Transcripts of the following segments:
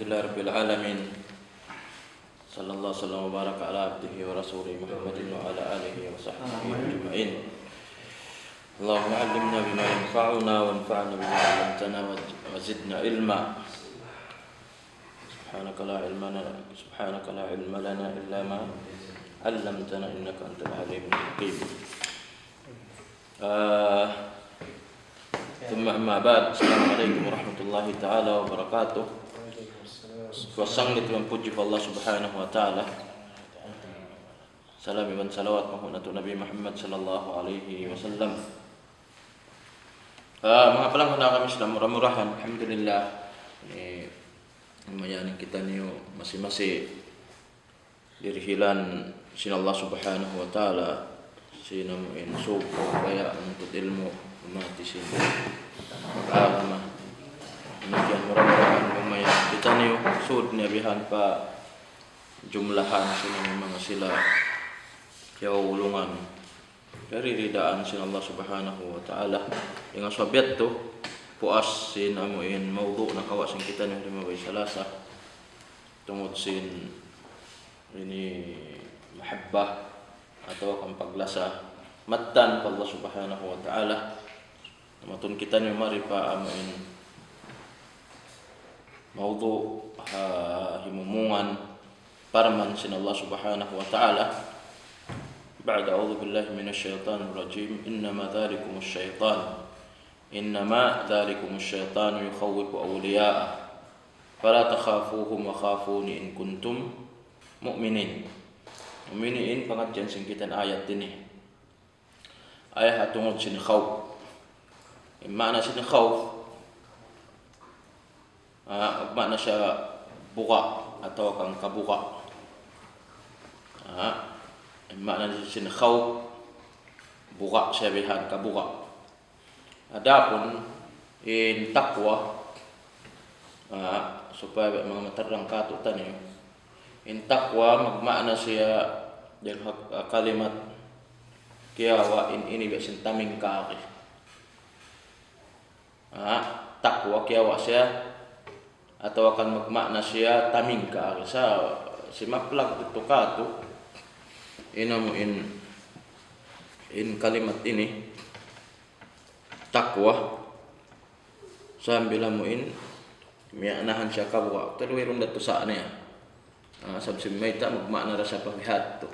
Alhamdulillah Rabbil Alamin. Sallallahu sallam wa baraka ala abdihi wa rasulih Muhammadin wa ala alihi wa sahbihi ajma'in. Allahumma allimna bima yanfa'una wa anfa'na bima 'allamtana wa zidna ilma. Subhanaka la ilma lana illa ma 'allamtana innaka antal alimul hakim. Thumma amma ba'd. Assalamualaikum warahmatullahi ta'ala wabarakatuh. Kuasang itu puji Allah Subhanahu wa taala. Salam dan salawat untuk Nabi Muhammad sallallahu alaihi wasallam. Mga palang handa kami sa murah-murahan. Alhamdulillah. Lumayan kita niyo masih dirihilan sin Allah Subhanahu wa taala sinamuin sub kaya untuk ilmu umati sin agama. Demikian murah-murahan lumayan kita niyo sud niyabihan pa jumlahan sila mga sila kaulungan dari ridaan sin Allah Subhanahu wa taala yang sabiat to puas sin amuin mawdu na kawasin kita niyo lima salasa tungod sin ini mahabbah atau kang paglasa matan pa Allah Subhanahu wa taala matun kita niyo mari pa amuin mawdu himumungan parman sin Allah Subhanahu wa taala. Ba'da a'udzu billahi minasy syaithanir rajim. Innama dzalikumus syaitanu yukhawwifu awliya'ah. Fala takhafuhum wa khafuni in kuntum mu'minin. Mu'minin pangadyan sing kita ayat ini. Ayat tungod sin khawf. Makna sin khawf makna siya buka atau kang kabuka. Makna sin khawf buka siya bihan kabuka. Adapun in takwa supaya mga matarang katutan niyo. In takwa magmakna siya yung kalimat kiyawa ini biasin taming kaki. Takwa kiyawa siya atau akan magmakna siya taming kaki sa si maplag ito kato in kalimat ini takwa sambil amuin mianahan siya kabwa talwirong dato saan niya sabsim may ta magmakna ra sa paghihat to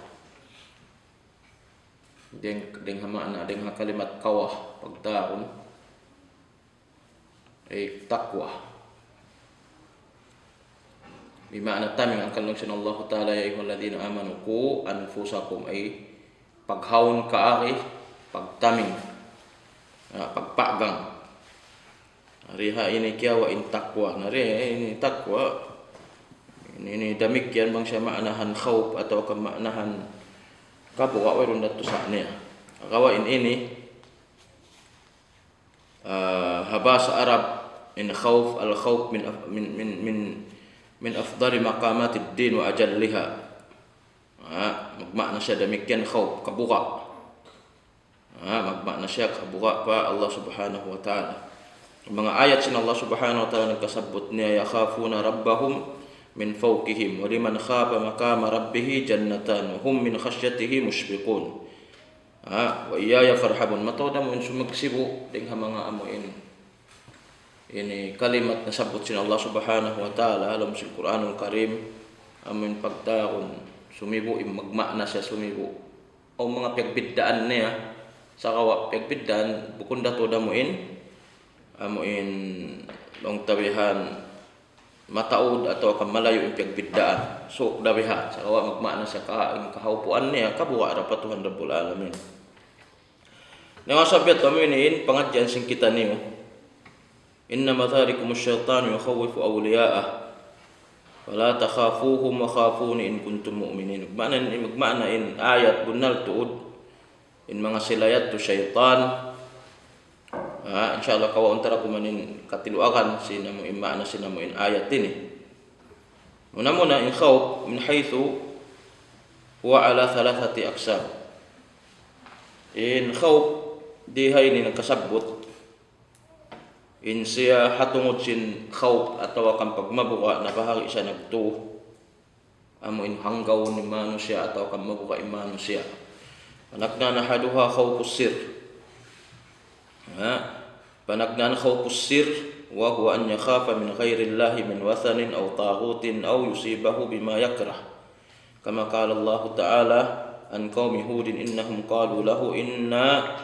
ding hamana ding kalimat kawah pagtaon ay takwa bimakna taming ang kalung sin Allah taala ya ayyuhalladzina amanu qu anfusakum ay paghawon kaari pagtaming pagpagang riha ini kiyawa in takwa nariha ini takwa ini damikyan bang siya maanahan khawf atau kemaknahan kabuwa wa ron dato sa niya kawain ini habasa Arab in khawf al khawf min afdali maqamatid din wa ajalliha. Magmakna siya damikyan khawf kabuka. Magmakna siya kabuka pa Allah Subhanahu wa taala. Mga ayat sin Allah Subhanahu wa taala nagkasabot niya yakhafuna rabbahum min fawqihim wa liman khafa maqama rabbih jannatan wa hum min khasyatihi mushfiqun. Wa iyaya farhabun matoda mo sumagsibo ding mga amuin ini kalimat na sabot sin Allah Subhanahu wa taala alam sa Quranul Karim amin pagtaon sumibo magmakna siya sumibo o mga pagbiddaan niya sa kawa pagbiddaan bukod dato damuin amuin long tabihan mataud atau kamalayo yung pagbiddaan so dabihan sa kawa magmakna sa kahaupuan niya kabuwa ra patuhan Rabbul Alamin. Nga sabiat amuin pangadyan sing kita niyo Innama dzalikumus syaitanu yukhawwifu awliya'ah fala takhafuhum wa khafuni in kuntum mu'minin. Magmakna in ayat bunal tuud in mga silayat to syaitan. Insyaallah kawa untara kumanin katiluakan sinamo imana sinamo in ayat ini. Muna in khawf min haythu huwa ala thalathati aqsam. In khawf di hayni nagkasabot in siya hatungod sin khawf atawa kan pagmabuka na bahagi siya nagtuo amo in hanggaw ni mano siya atawa kan mabuka imano siya panagna haduha khawfus sir panagna khawfus sir wa huwa an yakhafa min ghairi Allah min wathanin aw taghutin aw yusibahu bima yakrah kama qala Allah ta'ala an qaumi hudin innahum qalu lahu inna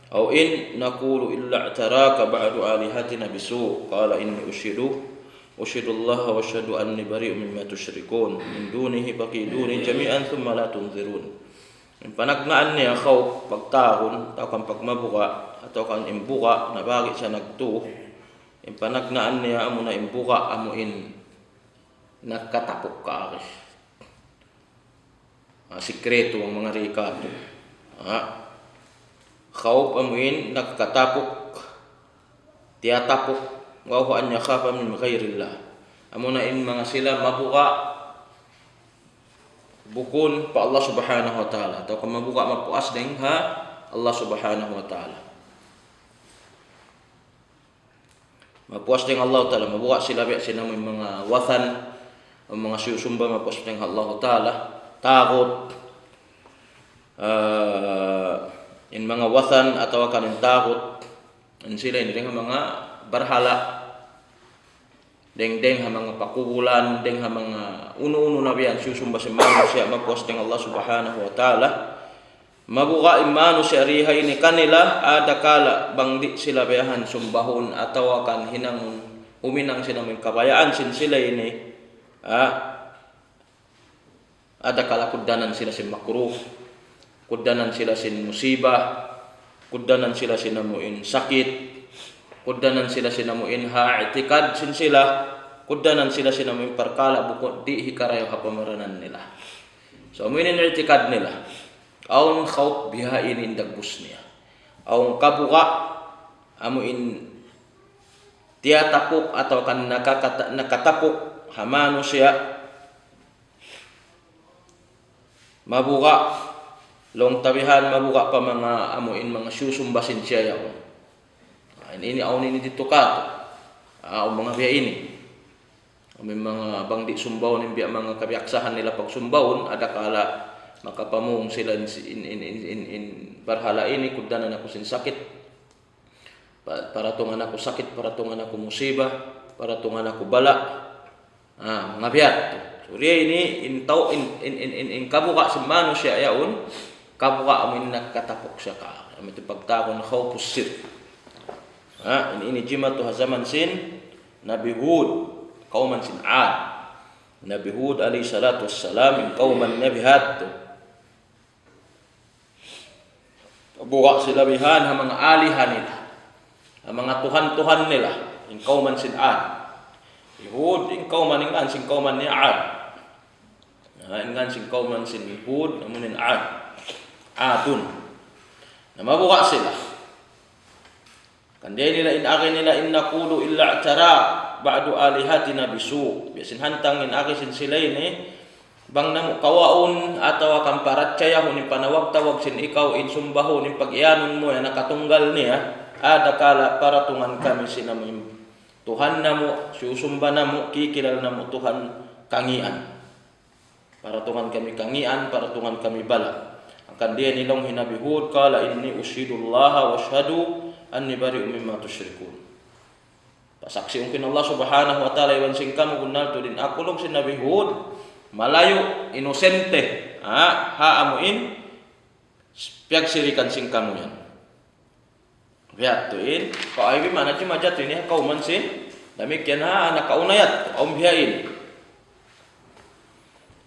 أو إن نقول إلا اعتراك بعد آلهتنا بسوء قال إني أشهد الله وأشهد أني بريء مما تشركون من دونه فكيدوني جميعا ثم لا تنظرون panagna niya khawf pagtahon atau kan pagmabuka atau kan imbuka na bagi siya nagtuo panagna niya amo na imbuka amo in nagkatapok ka sikreto ang mga rikado khawf amuin nagkatapok tiatapok wa huwa an yakhafa min ghairillah amuna in mga sila mabuka bukun pa Allah subhanahu wa ta'ala atau kung mabuka mapuas ding Allah subhanahu wa ta'ala mapuas ding Allah ta'ala mabuka sila biya sila may mga wathan o mga susumba mapuas ding Allah ta'ala takot in mga wathan atau kanin takot in sila in mga barhala deng mga pakubulan deng mga uno-uno na biyan susumba si mano siya mapuas ding Allah subhanahu wa ta'ala mabuka imano siya riha ini kanila adakala bangdi sila biyahan sumbahon atau kan hinang uminang sila may kabayaan sin sila ini adakala kudanan sila si makruh kudanan sila sin musibah, kudanan sila sinamuin sakit, kudanan sila sinamuin i'tikad sin sila, kudanan sila sinamuin perkala buko di hikarayo hapamaranan nila. So amuinin i'tikad nila. Aun khawf biha ini dagbus niya. Aun kabuka amuin tiatapok atau kan nakatapok hamano siya mabuka long tabihan mabuka pa mga amuin mga susumbasin siya yaw. Ini aun ini dito ka. Mga biya ini. May mga bangdi sumbaw ng biya mga kabiyaksahan nila pag sumbawon adakala makapamung sila in barhala ini kudanan ako sin sakit. Para tungan ako sakit, para tungan ako musibah, para tungan ako bala. Mga biya. So ini in kabuka si mano siya yaon. Kabuka amin nakatapok siya ka. Amin ito pagtakon khawfus sir. Ini jimatu hazaman sin Nabi Hud kauman sin Ad. Nabi Hud alaihi salatu wassalam in kauman Nabi Had. Buka sila bihan ang mga alihan nila. Ang mga tuhan-tuhan nila. In kauman sin Ad. Hud in kauman ingan sin kauman ni Ad. Ingan sin kauman sin Hud amunin Ad. Adun na mabuka sila kanday nila inaki nila in naqulu illa i'tara ba'du alihatina bisu bisin hantang inaki sin sila ini bang namo kawaon atawa kang paratsayahon in panawag-tawag sin ikaw in sumbahon in pag-iyanon mo na nakatunggal niya adakala para tungan kami sinamim Tuhan namo susumba namo kikilal namo Tuhan kangian para tungan kami kangian para tungan kami bala akan dia nilong hinabi Hud kala inni usyidullah wa asyhadu anni bari'un mimma tusyrikun. Pasaksi ungkin Allah subhanahu wa ta'ala iwan singkam gunal tu din aku long sinabi Hud malayo inosente amuin piag sirikan singkamu yan. Biat tuin ko ay mana cuma jatuh ini kau mansin demikian anak kaunayat om bihain.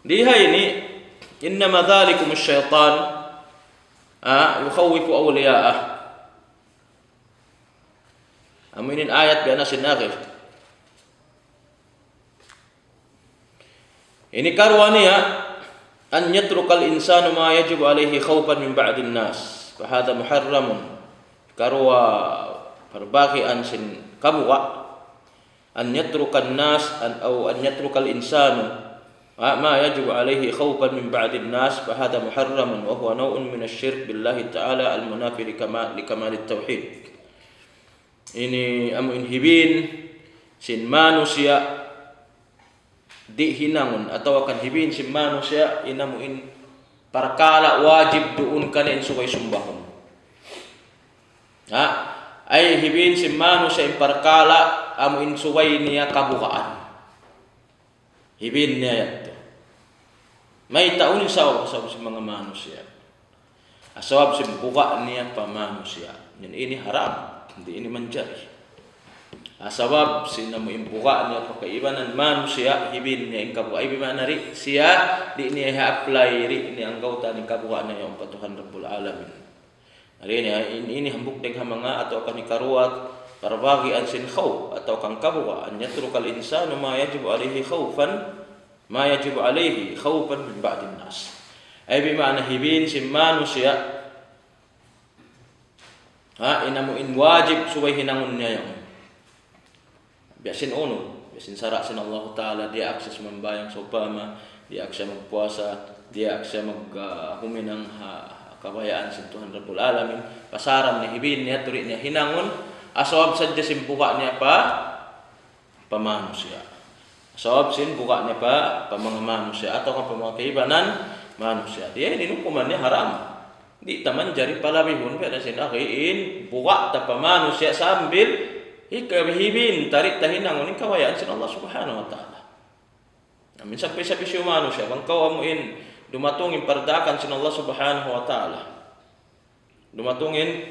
Liha ini innama dzalikum asy-syaitan yukhawifu awliya'ah. Aminin ayat biana sinakif. Ini karwania an yatrukal insanu ma yajibu alaihi khawfan min ba'din nas. Fa hadha muharramun. Karwa perbagian sin kabuka an yatrukan nas atau an yatrukal insanu ما يجب عليه خوفا من بعد الناس فهذا محرم وهو نوع من الشرك بالله تعالى المنافي لكمال التوحيد. ini amo inhibin sin manusia di hinangon atau akan hibin sin manusia inamu in perkala wajib duun kanin suway sumbahon. Ay hibin sin manusia in perkala amo in suway niya kabukaan. Hibin niya yato. May taon sa mga manusia. Asawab sin buka niya pa manusia. Ini haram. Hindi ini manjari. Asawab sinamu imbuka niya pakaibanan manusia hibin niya ing kabuka ibig nari siya di niya apply ri ni ang gauta ning kabuka niya yung patuhan Rabbul Alamin. Ari niya ini hambuk ding mga atau kan karuat para bagi an sin khaw atau kang kabuka an yatrukal insanu ma yajibu alaihi khawfan ma yajibu alaihi khawfan min ba'din nas. Ay bimana hibin sin manusia inamu in wajib suway hinangon niya yung biasin biasin sarak sin Allah Ta'ala dia akses membayang sopama, dia akses magpuasa, dia akses maghuminang kabayaan sin Tuhan Rabbul Alamin, pasaram ni hibin niya, turi niya hinangon, asawab sadya sin buka niya pa pamanusia. Asawab sin buka niya pa mga manusia atau pa mga kaibanan manusia. Dia dinukuman niya haram. Di taman jari palabihun pada sin akhiin buka ta pamanusia sambil hibin tarik tahinang uning kawayaan sin Allah Subhanahu wa taala. Amin sampai siya manusia bang kau amuin dumatungin pardakan sin Allah Subhanahu wa taala. Dumatungin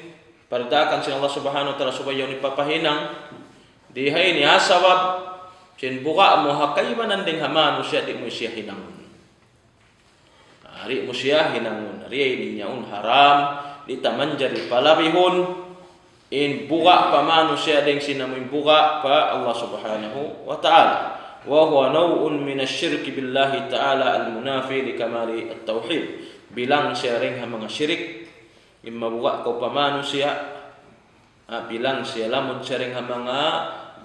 pardakan sin Allah Subhanahu wa taala supaya ni papahinang di hay ni asawab sin buka mo hakaybanan ding manusia di mo siya hinangon. Hari mo siya hinangon, hari ninyaun haram di taman jari palabihun in buka pa manusia ding sinamu buka pa Allah Subhanahu wa taala. Wa huwa naw'un min asy-syirki billahi ta'ala al-munafi li kamali at-tauhid. Bilang siya ring mga syirik in mabuka ko pa manusia bilang siya lamon siya ring mga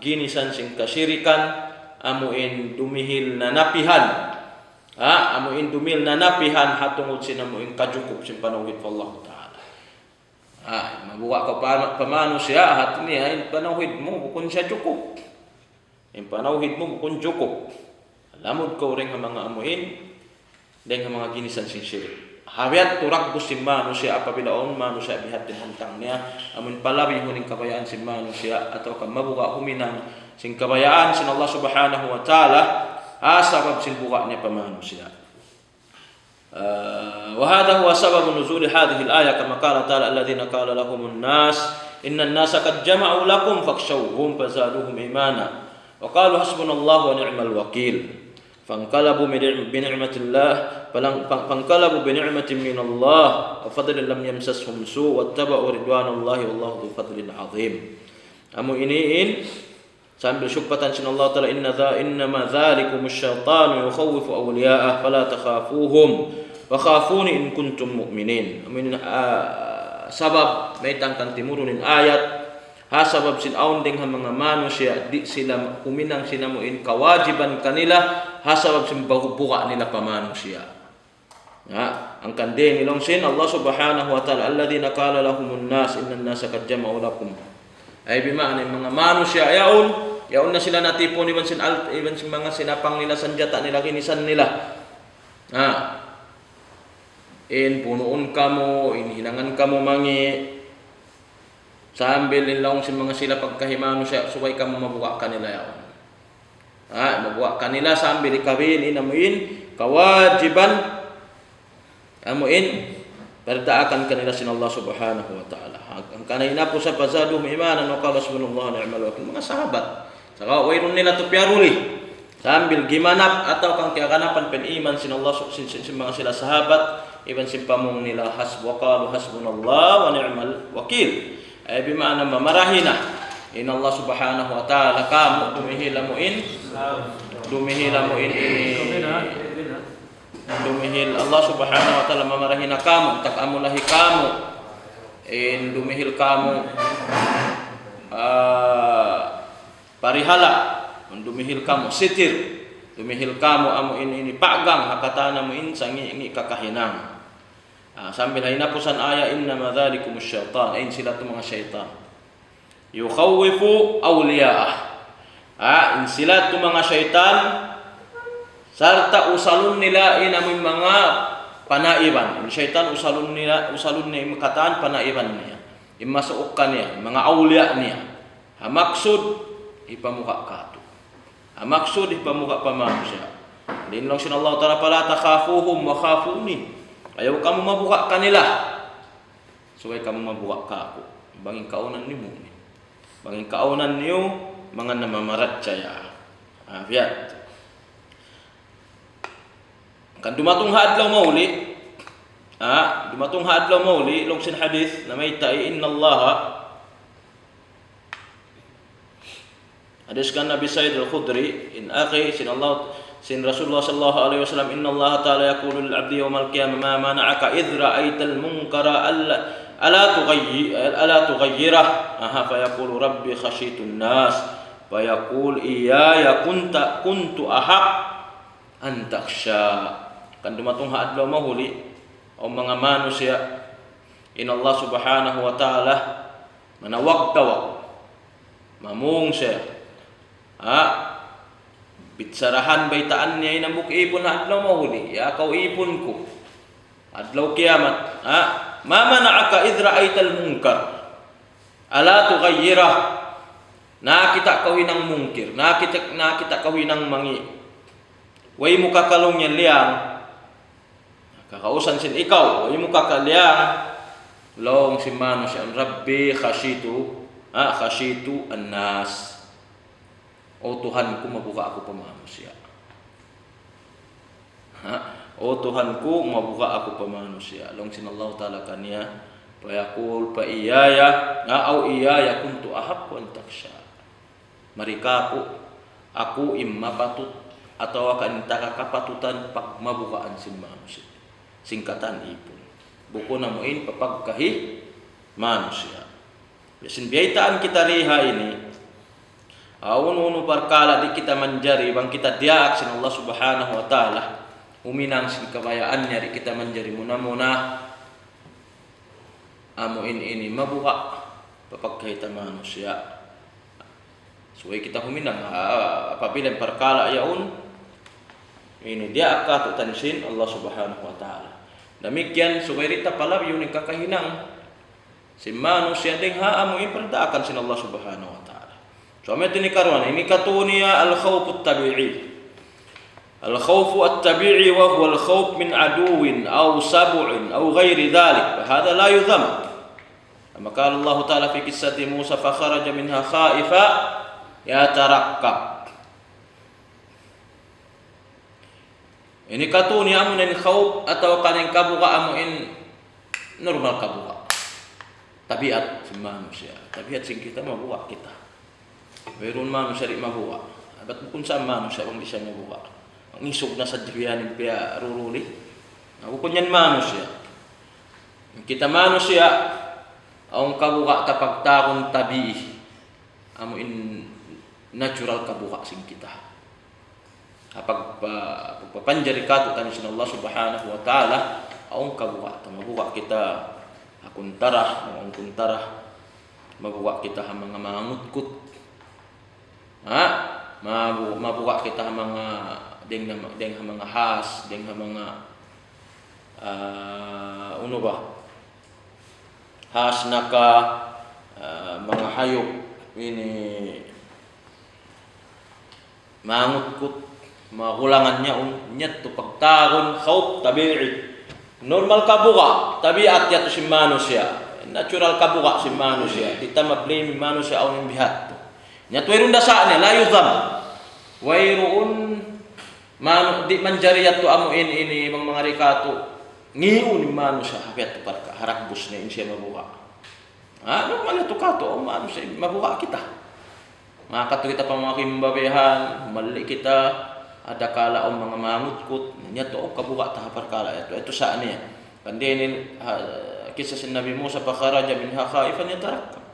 ginisan sing kasyirikan amuin dumihil na napihan. Amuin dumil na napihan hatungod sinamuin kajukup sin panawid pa Allah Ta'ala. Mabuka ko pamano siya hat niya in panawid mo bukun siya jukup. In panawid mo bukun jukup. Alamod ko ring mga amuin deng mga ginisan sin syirik. Habiat turak bus sin manusia apabila manusia bihat din hantang niya amun palabi huning kabayaan sin manusia atau kan mabuka huminang sin kabayaan sin Allah Subhanahu wa taala sabab sin buka niya pa manusia. وهذا هو سبب نزول هذه الآية كما قال تعالى الذين قال لهم الناس إن الناس قد جمعوا لكم فاخشوهم فزادوهم إيمانا وقالوا حسبنا الله ونعم الوكيل فانقلبوا بنعمة الله فانقلبوا بنعمة من الله وفضل لم يمسسهم سوء واتبعوا رضوان الله والله ذو فضل عظيم. Amu iniin sambil syubhatan sin Allah Ta'ala innama dzalikumus syaitanu yukhawwifu awliya'ah fala takhafuhum wa khafuni in kuntum mu'minin. Amin sabab may tangkan timurunin ayat sabab sin aun ding mga manusia di sila kuminang sinamuin kawajiban kanila sabab sin buka nila pa manusia. Ang kande nilong sin Allah Subhanahu wa Ta'ala alladhina qala lahumun nas innan nasa qad jama'u lakum. Ay bimana mga manusia yaon na sila natipon iban sin mga sinapang nila sanjata nila kinisan nila. In punuon kamo, in hinangan kamo mangi sambil inlaong sin mga sila pagkahimano siya subay kamo mabuka kanila yaon. Mabuka kanila sambil ikawin inamuin kawajiban amuin perdaakan kanila sin Allah Subhanahu wa Ta'ala. Ang kanina po sa pazadu imanan wa qala subhanallahu wa ni'mal wakil mga sahabat. Saka wayron nila to piaruli sambil gimanap atau kang kaganapan pen iman sin Allah sin mga sila sahabat iban sin pamong nila hasbu qalu hasbunallahu wa ni'mal wakil. Ay bimana mamarahina in Allah Subhanahu wa Ta'ala kamu dumihil Allah Subhanahu wa Ta'ala mamarahina kamu tak amulahi kamu in dumihil kamu parihala dumihil kamu sitir dumihil kamu amu ini pagang hakatana mo sangi kakahinang. Sambil hinapusan aya innama dzalikumus syaitan ain sila tu mga syaitan. Yukhawifu awliya'ah. Insilat tu mga syaitan sarta usalun nila inamin mga panaiban. Syaitan usalun ni makataan panaiban niya. Imasuukan niya, mga awliya niya. Maksud ipamuka kato. Maksud ipamuka pa manusia. Din lang sin Allah Ta'ala pala takhafuhum wa khafuni. Ayaw kamu mabuka kanila. Suway kamu mabuka ka ako. Banging kaunan niyo. Banging kaunan niyo mga namamaratsyaya. Afiyat. Kan dumatong hadlaw mauli. Dumatong hadlaw mauli long sin hadith na may ta'i inna Allah. Hadis kan Nabi Sa'id al-Khudri in akhi sin Rasulullah sallallahu alaihi wasallam inna Allah ta'ala yaqulu lil 'abdi yawmal qiyamah ma mana'aka idh ra'aital munkara ala tughayyirah fa yaqulu rabbi khashitun nas fa yaqul iyaya kuntu ahaq an takhsha. Kan dumatong hadlaw mahuli o mga manusia in Allah subhanahu wa ta'ala manawag-tawag mamung siya bitsarahan baitaan niya inambuk ipon na adlaw mahuli kau ipon ko adlaw kiamat ma mana'aka idh ra'aital munkar ala tughayyirah. Nakita kau hinang mungkir, nakita kau hinang mangi way mo kakalong yan liang kakausan sin ikaw, ay mo kakaliang long si mano siya rabbi khashitu annas. O Tuhan ko mabuka ako pa manusia. O Tuhan ko mabuka ako pa manusia. Long sin Allah Ta'ala kaniya payakul pa iyaya au iyaya kuntu ahab wa antaksha. Marika ako imapatut atau akan takakapatutan pag mabukaan sin manusia. Singkatan ipon. Buko na moin papagkahi manusia. Bisin biyaitaan kita riha ini. Unu perkala di kita menjari bang kita diak sin Allah Subhanahu wa ta'ala. Uminang sin kabayaannya di kita menjari muna-muna. Amuin ini mabuka papagkahi manusia. Suway kita huminang apabila perkala yaun ini dia akan tansin Allah Subhanahu wa ta'ala. Demikian suwairita pala yun ang kakahinang si manusia ding haamuin perdaakan sin Allah Subhanahu wa ta'ala. So amet ini karuan ini katunia al-khawf at-tabi'i. Al-khawf at-tabi'i wa huwa al-khawf min aduwin aw sab'in aw ghairi dhalik. Hada la yudham. Maka Allah Ta'ala fi qissati Musa fa kharaja minha khaifa yatarakkab. Ini katuni amunin khawf atau kaning kabuka amuin normal kabuka. Tabiat si manusia. Tabiat sing kita mabuka kita. Meron manusia di mabuka. Ba't kung saan manusia kung di siya mabuka? Ang isog na sa diyan piya ruruli. Ako kunyan manusia. Kita manusia ang kabuka tapagtakon tabi. Amuin natural kabuka sing kita. Kapag pagpapanjari ka to sin Allah Subhanahu wa ta'ala ang kabuka mabuka kita akuntara mabuka kita ang mga mangutkot mabuka kita ang mga ding mga has ding mga uno ba has naka mga hayop ini mangutkot makulangan niya to pagtagon khawf tabi'i normal kabuka tabiat ya to si manusia natural kabuka si manusia kita ma-blame manusia ang bihat nya tuirun dasa niya la yuzam wairuun man di manjariyat to amuin ini mga rikato ngiun ni manusia habiat to parka harak bus ni insiya mabuka normal to kato manusia mabuka kita maka to kita pamakimbabehan mali kita ada kala ang mga mangutkot niya to kabuka tahapar kala ito saan niya kandinin kisah si Nabi Musa pa kharaja minha khaifan yatarakkab.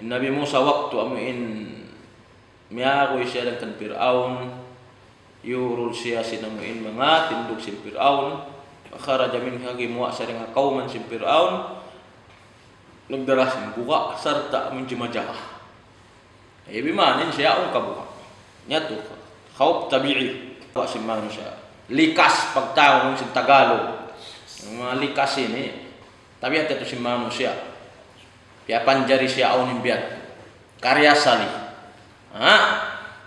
Nabi Musa waktu amuin miyagoy siya lang kan Fir'aun yurul siya sinamuin mga tindog si Fir'aun pa kharaja minha gimuwa siya nga kauman si Fir'aun nagdarasin buka serta menjemajah. Bimanin siya ang kabuka. Nyato, khawf tabi'i. Si manusia. Likas pagtawag ng Tagalog. Ang mga likas ini, tabiat ito si manusia. Kaya panjari siya ang nimbiyat. Karya sali.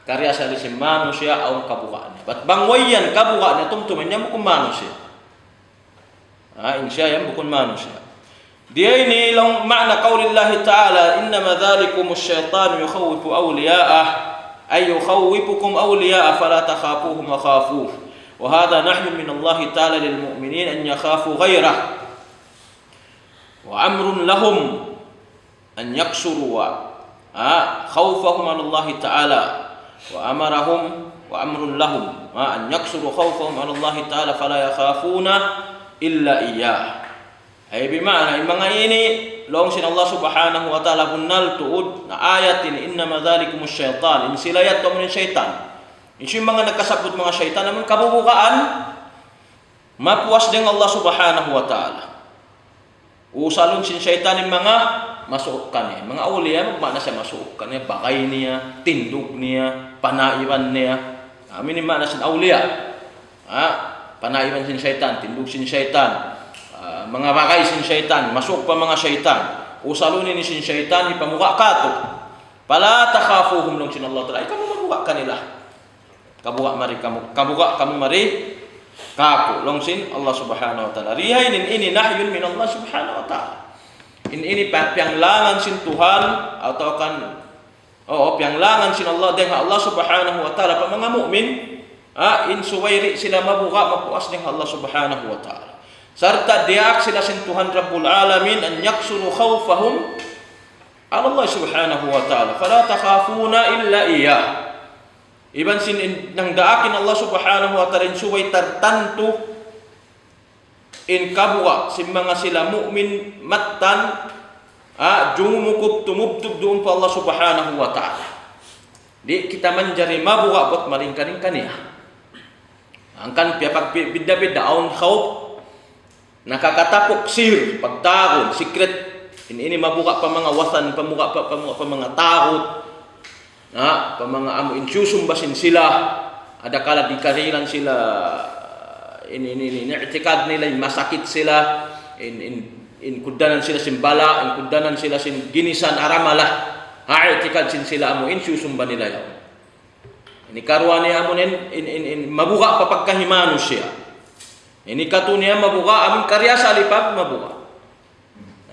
Karya sali si manusia ang kabukaan. Ba't bangwayan kabukaan niya tumtuman niya bukun manusia. Insya yan bukun manusia. Dia ini long makna qaulillahi ta'ala innama dhalikumus syaitanu yukhawifu awliya'ah ay yukhawifukum awliya'ah fala takhafuhum wa khafuh wa hadha nahyun min Allah ta'ala lil mu'minin an yakhafu ghayrah wa amrun lahum an yaksuru wa khawfahum ala Allah ta'ala wa amarahum wa amrun lahum an yaksuru khawfahum ala Allah ta'ala fala yakhafuna illa iyyah. Ay bimana yung mga ini long sin Allah subhanahu wa ta'ala hunnal tuud na ayat ini innama dhalikumus syaitan. Ini sila yato mo ng syaitan. Yung mga nagkasabot mga syaitan naman kabubukaan mapuwas din Allah subhanahu wa ta'ala. Usalon sin syaitan yung mga masukan niya. Mga uliya, magmana siya masukan niya. Bakay niya, tindog niya, panaiwan niya. Amin yung mana sin uliya. Panaiwan sin syaitan, tindog sin syaitan. Mga bakay sin syaitan, masuk pa mga syaitan. Usalunin ni sin syaitan, ipamuka kato. Pala takhafuhum long sin Allah ta'ala. Kamu mabuka kanila. Kabuka mari kamu. Kabuka kamu mari kaku. Long sin Allah subhanahu wa ta'ala. Rihainin ini nahyun min Allah subhanahu wa ta'ala. Ini pianglangan sin Tuhan atau kan pianglangan sin Allah dengan Allah subhanahu wa ta'ala. Pa mga mu'min, in suwairi sila mabuka mapuas dengan Allah subhanahu wa ta'ala. Serta diak sila sin Tuhan Rabbul Alamin an yaksuru khawfahum ala Allah subhanahu wa ta'ala. Fala takhafuna illa iyyah. Iban sin nang daakin Allah subhanahu wa ta'ala suway tertentu in kabuka sin mga sila mu'min mattan jumukub tumubtub doon pa Allah subhanahu wa ta'ala. Di kita manjari mabuka buat malingkaring kaniya. Angkan pag bida-bida aun khawf nakakatapok sir pagtagon secret ini mabuka pa mga wasan pamuka pa mga takot pa mga amo insusumbasin sila ada kala di karilan sila ini i'tikad nila masakit sila in kudanan sila simbala in kudanan sila sin ginisan aramala i'tikad sin sila amo insusumba nila yaw ini karwani amo in mabuka pa pagkahimano siya. Ini katunya mabuka amin karya sa alipag mabuka.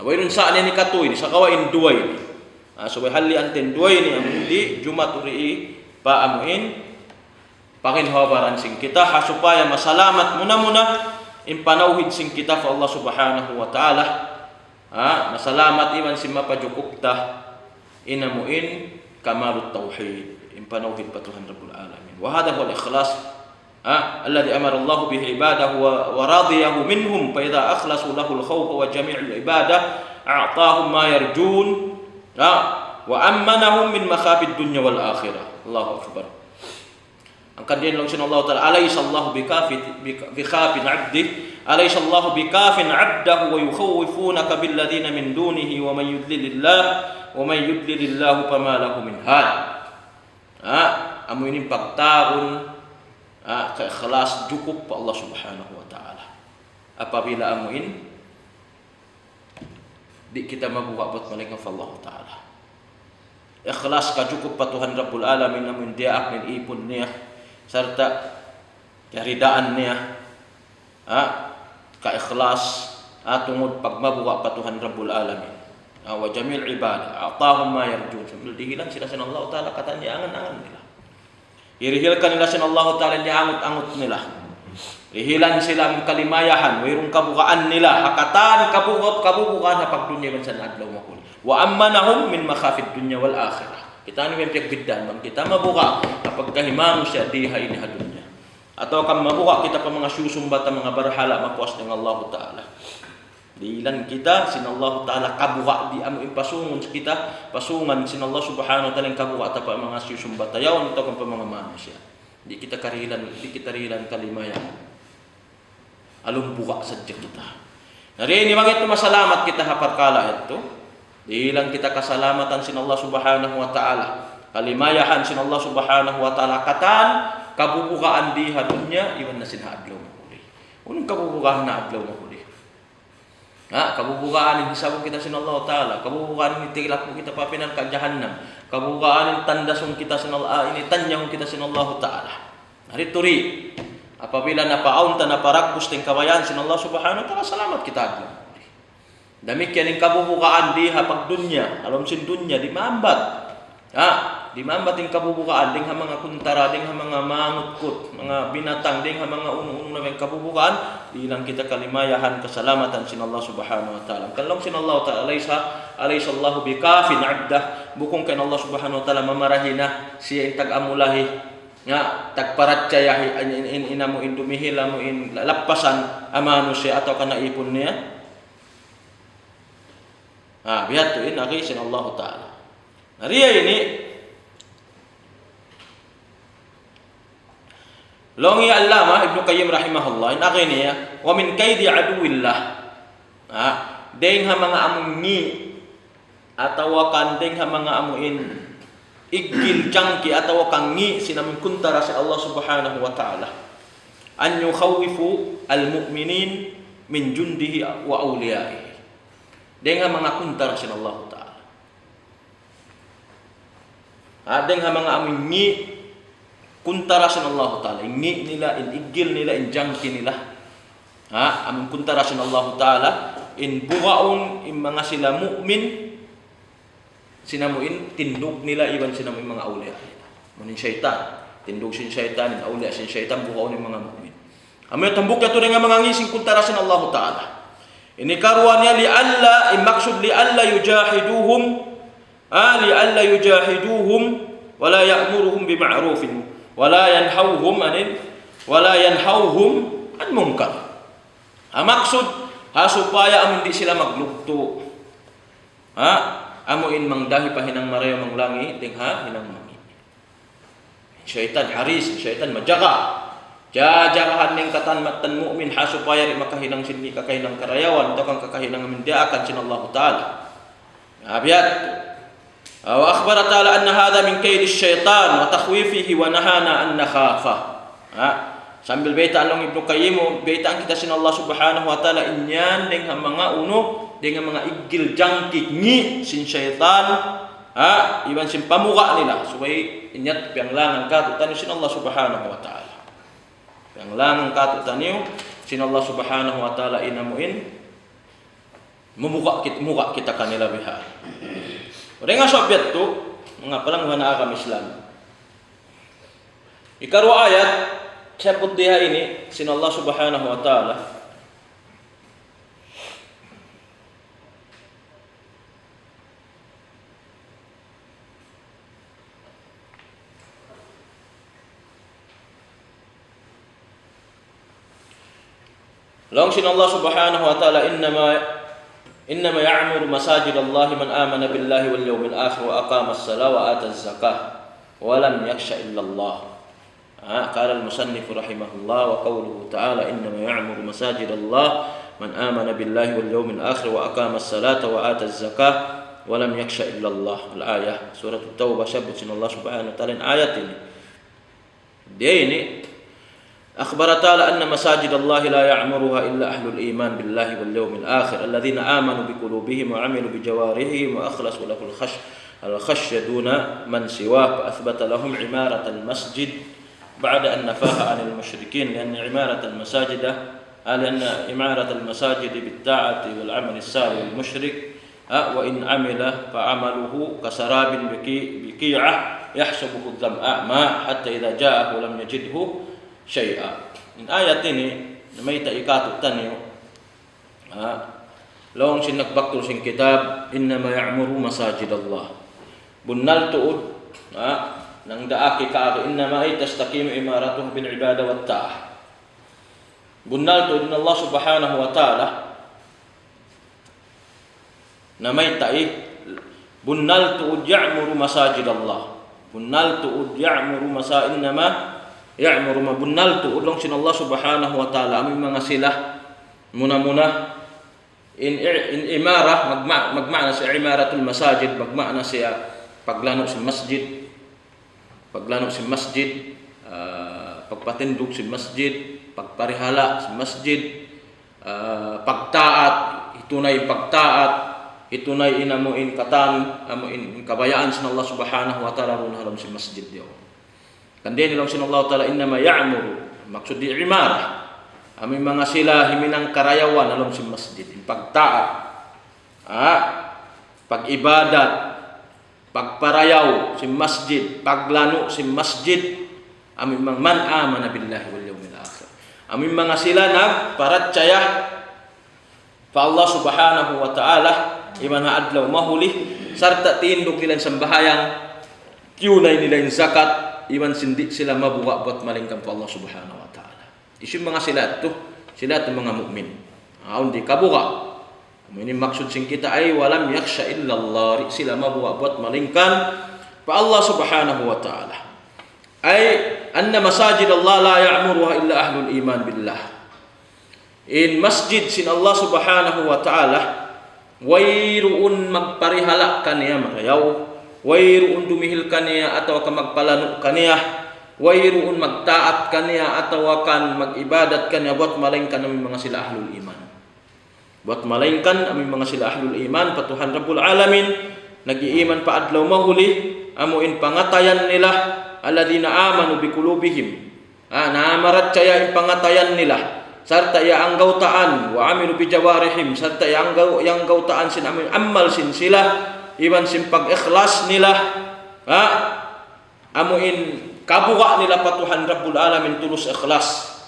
Nawairon saan ini katuin sa kawain dua ini. So hali anten dua ini amin di Jumat uri pa amuin pakinhawaran sing kita supaya masalamat muna in panauhid sing kita fa Allah subhanahu wa ta'ala. Masalamat iman sin mapajukukta inamuin kamalut tauhid in panauhid pa Tuhan Rabbul Alamin. Wa hadha huwa al-ikhlas الذي أمر الله به عباده ورضيه منهم فإذا أخلصوا له الخوف وجميع العبادة أعطاهم ما يرجون وأمنهم من مخاف الدنيا والآخرة الله أكبر. Angkat dia langsung Allah Taala alaysa Allah bikafin 'abdi alaysa Allah bikafin 'abdahu wa yukhawifunaka bil ladina min dunihi wa man yudlilillah fama lahu min had. Amu ini pagtaon keikhlas cukup Allah subhanahu wa ta'ala. Apabila amuin di kita mabuka buat malingkan Allah ta'ala. Ikhlas ka cukup pa Tuhan Rabbul Alamin amuin diak ng ipon niya serta karidaan niya keikhlas tungod pagmabuka pa Tuhan Rabbul Alamin. Wa jamil ibadah atahum ma yarjun. Sambil dihilang sila sa Allah ta'ala katanya angan-angan nila. Irihilkan nila sin Allah Ta'ala ni angot-angot nila. Ihilan sila ng kalimayahan, mayroong kabukaan nila, hakatan, kabubukaan na pagdunya man sa adlaw makul. Wa ammanahum min makhafid dunya wal akhirah. Kita ni may piyagbidan, man kita mabuka kapag kahimano siya diha iniha dunya. Atau kam mabuka kita pa mga susumbata mga barhala mapuas ng Allah Ta'ala. Diilan kita sin Allah Ta'ala kabuka di amo ipasungon kita pasungan sin Allah subhanahu wa ta'ala kabuka ta pa mga susumbata yaon ito kan pa mga manusia di kita rilan kalimayan alum buka sadya kita nari ni magit masalamat kita haparkala ito Dihilang kita keselamatan sin Allah Subhanahu wa taala. Kalimayahan sin Allah Subhanahu wa taala katan kabubukaan di dunya iwan nasin adlaw mahuli. Unang kabubukaan na adlaw mahuli. Kabubukaan ini hisabong kita sin Allah taala, kabubukaan ini tilak mo kita papinan ka jahannam, kabubukaan ini tandasong kita sin Allah ini tanyahong kita sin Allah taala. Hari turi apabila napaunta naparagpus ting kawayan sin Allah Subhanahu wa taala salamat kita adlaw. Demikian yung kabubukaan di hapag dunya, alam sin dunya di mambat. Di mambat yung kabubukaan ding ha mga kuntara, ding ha mga mangutkot, mga binatang, ding ha mga uno-uno na may kabubukaan, di lang kita kalimayahan kasalamatan sin Allah Subhanahu wa taala. Kalong sin Allah taala alaysa Allahu bikafin 'abdah, bukong kan Allah Subhanahu wa taala mamarahina siya yung tag-amulahi nga tagparatyayahi inamu indumihila mo in lapasan amano siya atau kanaipon niya. Bihat tu in aki sin Allah taala. Nariya ini longi Allama Ibnu Qayyim rahimahullah in aki niya wa min kaidi aduwillah. Deng ha mga amungi atau kan deng ha mga amuin igil jangki atau kangi sinamin kuntara sa Allah Subhanahu wa taala an yukhawifu almu'minin min jundihi wa awliyaihi. Dengan mga kuntara sin Allah taala. Dengan mga amungi kuntara sin Allah taala. Ingi nila, inigil nila, injangki nila. Amun kuntara sin Allah taala. In bugaon in mga sila mu'min. Sinamuin tindog nila iban sinamuin mga awliya. Munin syaitan. Tindog sin syaitan, in awliya sin syaitan bugaon in mga mu'min. Amun tambok yato nga mga ngising kuntara sin Allah taala. Ini karuannya li'alla maksud li'alla yujahiduhum li'alla yujahiduhum wala ya'muruhum bima'rufin wala yanhauhum an munkar. Maksud supaya amun di sila maglugto. Amuin mangdahi pahinang marayo manglangi tingha hinang mangi. Syaitan haris, syaitan majaga. Jajagahan ning katan matan mu'min supaya ri makahinang sinni kakahinang karayawan atau kang kakahinang mendiakan sin Allah taala. Abiyat. Wa akhbara taala anna hadha min kaidi syaitan wa takhwifihi wa nahana an nakhafa. Sambil beta along Ibnu Qayyim beta kita sin Allah Subhanahu wa taala inyan ding mga uno dengan mga igil jangkik ni sin syaitan. Iban sin pamuka nila supaya inyat pianglangan ka tutan sin Allah Subhanahu wa taala. Yang lang katutaniw sin Allah Subhanahu wa taala inamuin muka kita kanila biha. Ora nga sobyat to mga palangguhan na agam Islam. Ikarwa ayat sa putdiha ini sin Allah Subhanahu wa taala Long sin Allah Subhanahu wa taala innama ya'muru masajid Allah man amana billahi wal yawmil akhir wa aqama as-salata wa ata az-zakah wa lam yakhsha illa Allah. Qala al-musannif rahimahullah wa qawluhu ta'ala innama ya'muru masajid Allah man amana billahi wal yawmil akhir wa aqama as-salata wa ata az-zakah wa lam yakhsha illa Allah. Al-ayah surah At-Taubah sabut sin Allah Subhanahu wa taala ayat ini. Dia ini أخبر تعالى أن مساجد الله لا يعمرها إلا أهل الإيمان بالله واليوم الآخر الذين آمنوا بقلوبهم وعملوا بجوارحهم وأخلصوا له الخشية دون من سواه فأثبت لهم عمارة المسجد بعد أن نفاها عن المشركين لأن عمارة المساجد بالطاعة والعمل الصالح للمشرك وإن عمل فعمله كسراب بقيعة يحسبه الظمآن ماء حتى إذا جاءه لم يجده syai'a. In ayat ini may taikatut tanyo. Lawang sin nagbaktul sin kitab innama ya'muru masajid Allah. Bunnal tuud nang daaki ka innama ay tastaqimu imaratuhu bil ibada wat ta'ah. Bunnal tuud Allah Subhanahu wa ta'ala na may tai bunnal tuud ya'muru masajid Allah. Bunnal tuud ya'muru innama ya'muru mabunnal tu ulong sin Allah Subhanahu wa taala aming mga sila muna-muna in imarah magmana sa imaratul masajid, magmana siya paglano sa masjid, pagpatindog sa masjid, pagparihala sa masjid, pagtaat, itunay inamuin katan, amuin kabayaan sa Allah subhanahu wa ta'ala ron halam sa masjid diyo. Kandi nilang sin Allah ta'ala innama ya'muru, maksud di imarah, amin mga sila himinang karayawan alam sa masjid, pagtaat, pag-ibadat, pagparayaw sa masjid, paglano sa masjid, amin mga man amana billahi wal yawmil akhir. Amin mga sila nagparatsaya pa Allah subhanahu wa ta'ala iman adlaw mahuli sarta tiindog nila sambahayang tiyunay nila yung zakat iman sindi sila mabuwa buat malingkang pa Allah subhanahu wa ta'ala. Isu mga sila mga mukmin. Undi kabuka. Ini maksud sing kita ay walam yakhsha illallah, sila mabuwa buat malingkan pa Allah subhanahu wa ta'ala. Ay anna masajid Allah la ya'muruha illa ahlul iman billah. In masjid sin Allah subhanahu wa ta'ala wayruun magparihala kaniya marayaw, wayruun dumihil kaniya atau ka magpalano kaniya, wayruun magtaat kaniya atau kan magibadat kaniya buat malingkan aming mga sila ahlul iman. Buat malingkan aming mga sila ahlul iman patuhan Rabbul Alamin nag-iiman pa adlaw mahuli amuin pangatayan nila alladina amanu biqulubihim. Naamarat kaya yung pangatayan nila sarta ya ang gautaan wa amilu bijawarihim sarta yang gautaan sin amin amal sin sila iban sin pag-ikhlas nila amuin kabuka nila patuhan Rabbul Alamin tulus ikhlas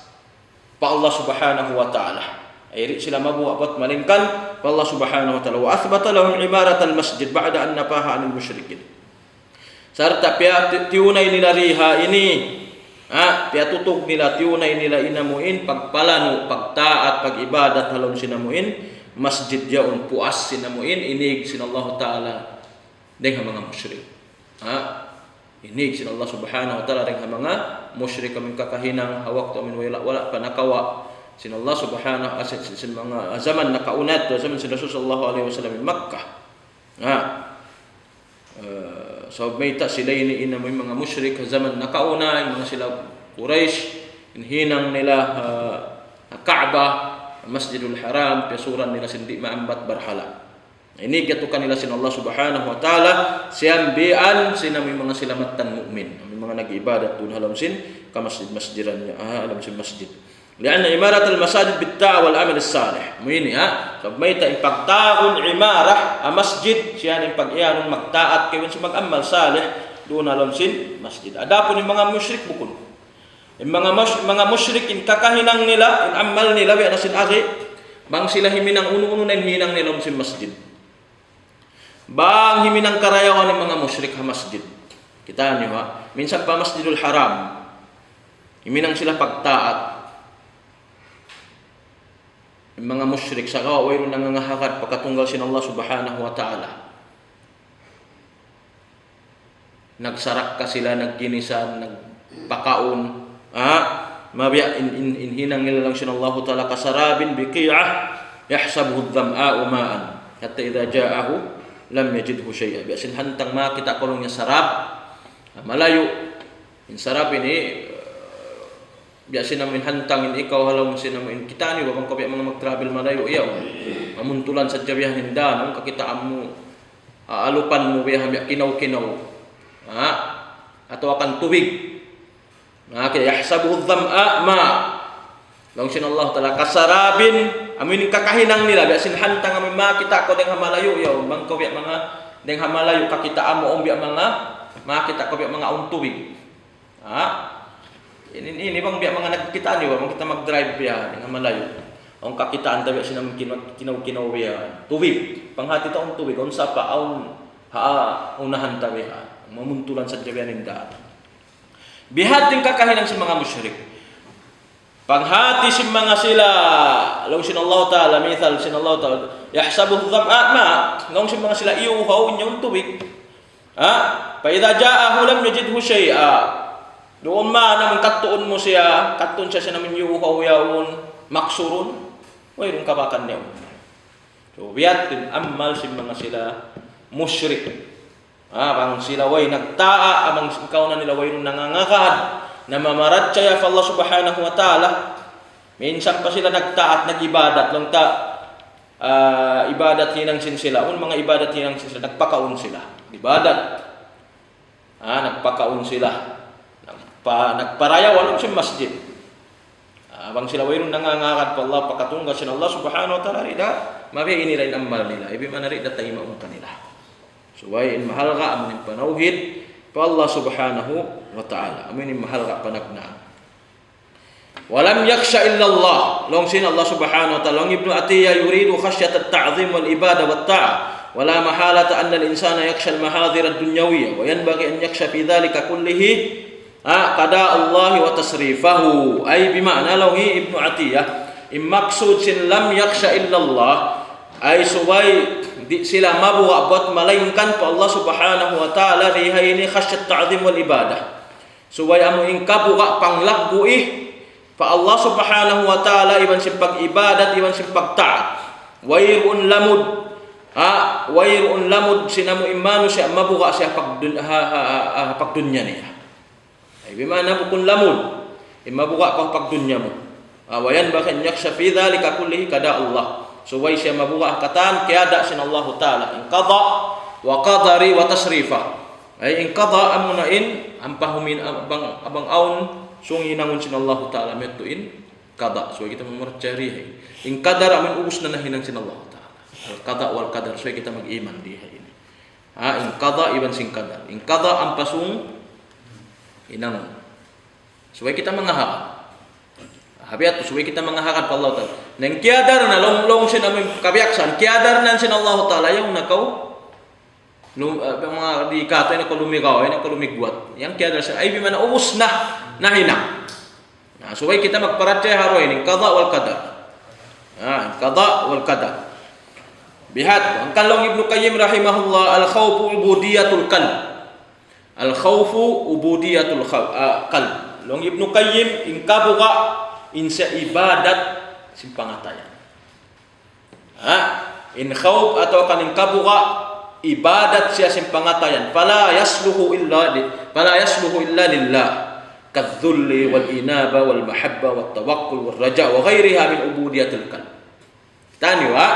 pa Allah subhanahu wa ta'ala ay sila mabuwa at malingkan pa Allah subhanahu wa ta'ala wa athbata lahum imarat al-masjid ba'da an napaha anil musyrikin sarta tiunay nila riha ini piatutog nila tiunay nila inamuin pagpalano pagtaat pagibadat halom sinamuin masjid yaon puas sinamuin inig sin Allah ta'ala deng mga musyrik inig sin Allah subhanahu wa ta'ala deng mga musyrik kami kakahinang hawak to amin wala panakawa sin Allah subhanahu wa ta'ala sin mga zaman nakaunat zaman sin Rasul sallallahu alaihi wasallam in Makkah so may ta sila ini inamoy mga musyrik zaman nakauna mga sila Quraysh hinang nila Kaaba Masjidul Haram pesuran nila sindi maambat barhala ini gatukan nila sin Allah subhanahu wa ta'ala siyambian sinami mga silamatan mukmin mga nag-ibadat dun halam sin ka masjidan niya alam sin masjid lianna imarat al-masajid bit-ta'a wal amal as-salih mo ini so may ta ipagtaon imarah a masjid siya ning pag-iyanon magtaat kay sa mag-amal salih doon alam sin masjid adapon yung mga musyrik bukod yung mga musyrik in kakahinang nila in amal nila wa nasin agi bang sila himinang uno-uno na hinang nila sin masjid bang himinang karayawan ng mga musyrik ha masjid kita niyo minsan pa Masjidul Haram himinang sila pagtaat mga musyrik sa kaway ron nangangahakat pagkatunggal sin Allah subhanahu wa ta'ala nagsarak ka sila nagginisan nagpakaon mabiya hinang nila lang sin Allah ta'ala kasarabin biqi'ah yahsabuhu adh-dhama'u ma'an hatta idza ja'ahu lam yajidhu shay'a biasin hantang makita ko lang yung sarap malayo in sarap ini biasa namin hantangin ikaw halam sinamin kita ni wabang kapi mga mag-travel malayo iyaw mamuntulan sa jabihan hindan kakitaan mo alupan mo biya kinaw-kinaw atau akan tubig kaya yahsabuhu adh-dham'a ma lang sin Allah ta'ala kasarabin amin kakahinang nila biasin hantang amin makita ko deng hamalayo iyaw bang kapi mga deng hamalayo kakitaan mo biya mga makita ko biya mga untubig ini bang biya mga nagkitaan niyo bang kita mag-drive biya ng malayo ang kakitaan tabi sinam kinaw biya tubig panghati taon tubig unsa pa unahan tabi mamuntulan sa jabian inda bihating kakahinan sa mga musyrik panghati si mga sila law sin Allah ta'ala mithal sin Allah ta'ala yahsabuhu dham'a ma law sin mga sila iuhaw inyong tubig pa idza ja'ahu lam yajidhu shay'a doon naman katuon mo siya, katuon siya namin yuhaw yaon, maksurun, mayroong kabakan niya. So biat din amal sin mga sila musyrik. Bang sila way nagtaa, amang ikaw na nila way nangangakad, na mamaratya fa Allah subhanahu wa ta'ala. Minsan pa sila nagtaat, nag-ibadat, lang ibadat hinang sin sila. Mga ibadat hinang sin sila, nagpakaon sila. Ibadat. Nagpakaon sila. Nagparayaw, alam siya masjid. Abang sila way nangangakad pa Allah, pakatunggal sin Allah subhanahu wa ta'ala, mabi inilain amal nila. Ibi manari datay maung kanila. So way in mahal ka amin panauhid pa Allah subhanahu wa ta'ala. Amin mahal ka panagnaan. Walam yakhsha illa Allah. Long sin Allah subhanahu wa ta'ala. Long Ibnu Atiyah yuridu khasyat at-ta'zim wal ibadah wat ta'a. Wala mahalata anna al-insana yakhsha al-mahadhir ad-dunyawiyah wa yanbaghi an yakhsha fi dhalika kullihi qada Allah wa tasrifahu. Ay bima'na long Ibnu Atiyah maksud sin lam yakhsha illa Allah ay suway di sila mabuwa buat malainkan pa Allah subhanahu wa ta'ala rihaini khasyat ta'zim wal ibadah. Suway amo ingkabuka panglagbuih pa Allah subhanahu wa ta'ala iban sin pag-ibadat iban sin pagtaat. Wayrun lamud wayrun lamud sinamu imanu siya mabuka siya pagdunya niya. Ay bimana bukun lamud mabuka ka pagdunya mo. Wayan bakan yaksha fi dhalika kullihi kada Allah. Suway siya mabuka katan kiada sin Allah ta'ala in qada wa qadari wa tasrifah. Ay in qada amunain ampahumin abang aun sungi nangun sin Allah ta'ala metuin qada. So kita mempercayai in qadar amun ubus na nahinang sin Allah ta'ala. Al qada wal qadar so kita mag-iman diha ini. In qada iban sin qadar. In qada ampasung inangun. Suway kita mangahak. Habiat suwi kita mengahakad pa Allah Ta'ala. Nang kiadar na long sin amin kabiaksan, kiadar na sin Allah Ta'ala yung nakaw mga di kato ay nakalumikaw, ay nakalumigwat. Yang kiadar sin ay bimana umus na nahina. Suwi kita magparatya haroy ning qada wal qadar. Qada wal qadar. Bihat ang kalong Ibnu Qayyim rahimahullah al-khawfu ubudiyatul qalb. Al-khawfu ubudiyatul qalb. Long Ibnu Qayyim ingkabuka insya ibadat simpangatayan. In khawf atau kaning kabuka ibadat siya simpangatayan. Fala yasluhu illa lillah. Kadzulli wal inaba wal mahabba wat tawakkul wal raja wa ghairiha min ubudiyatil qalb. Tani wa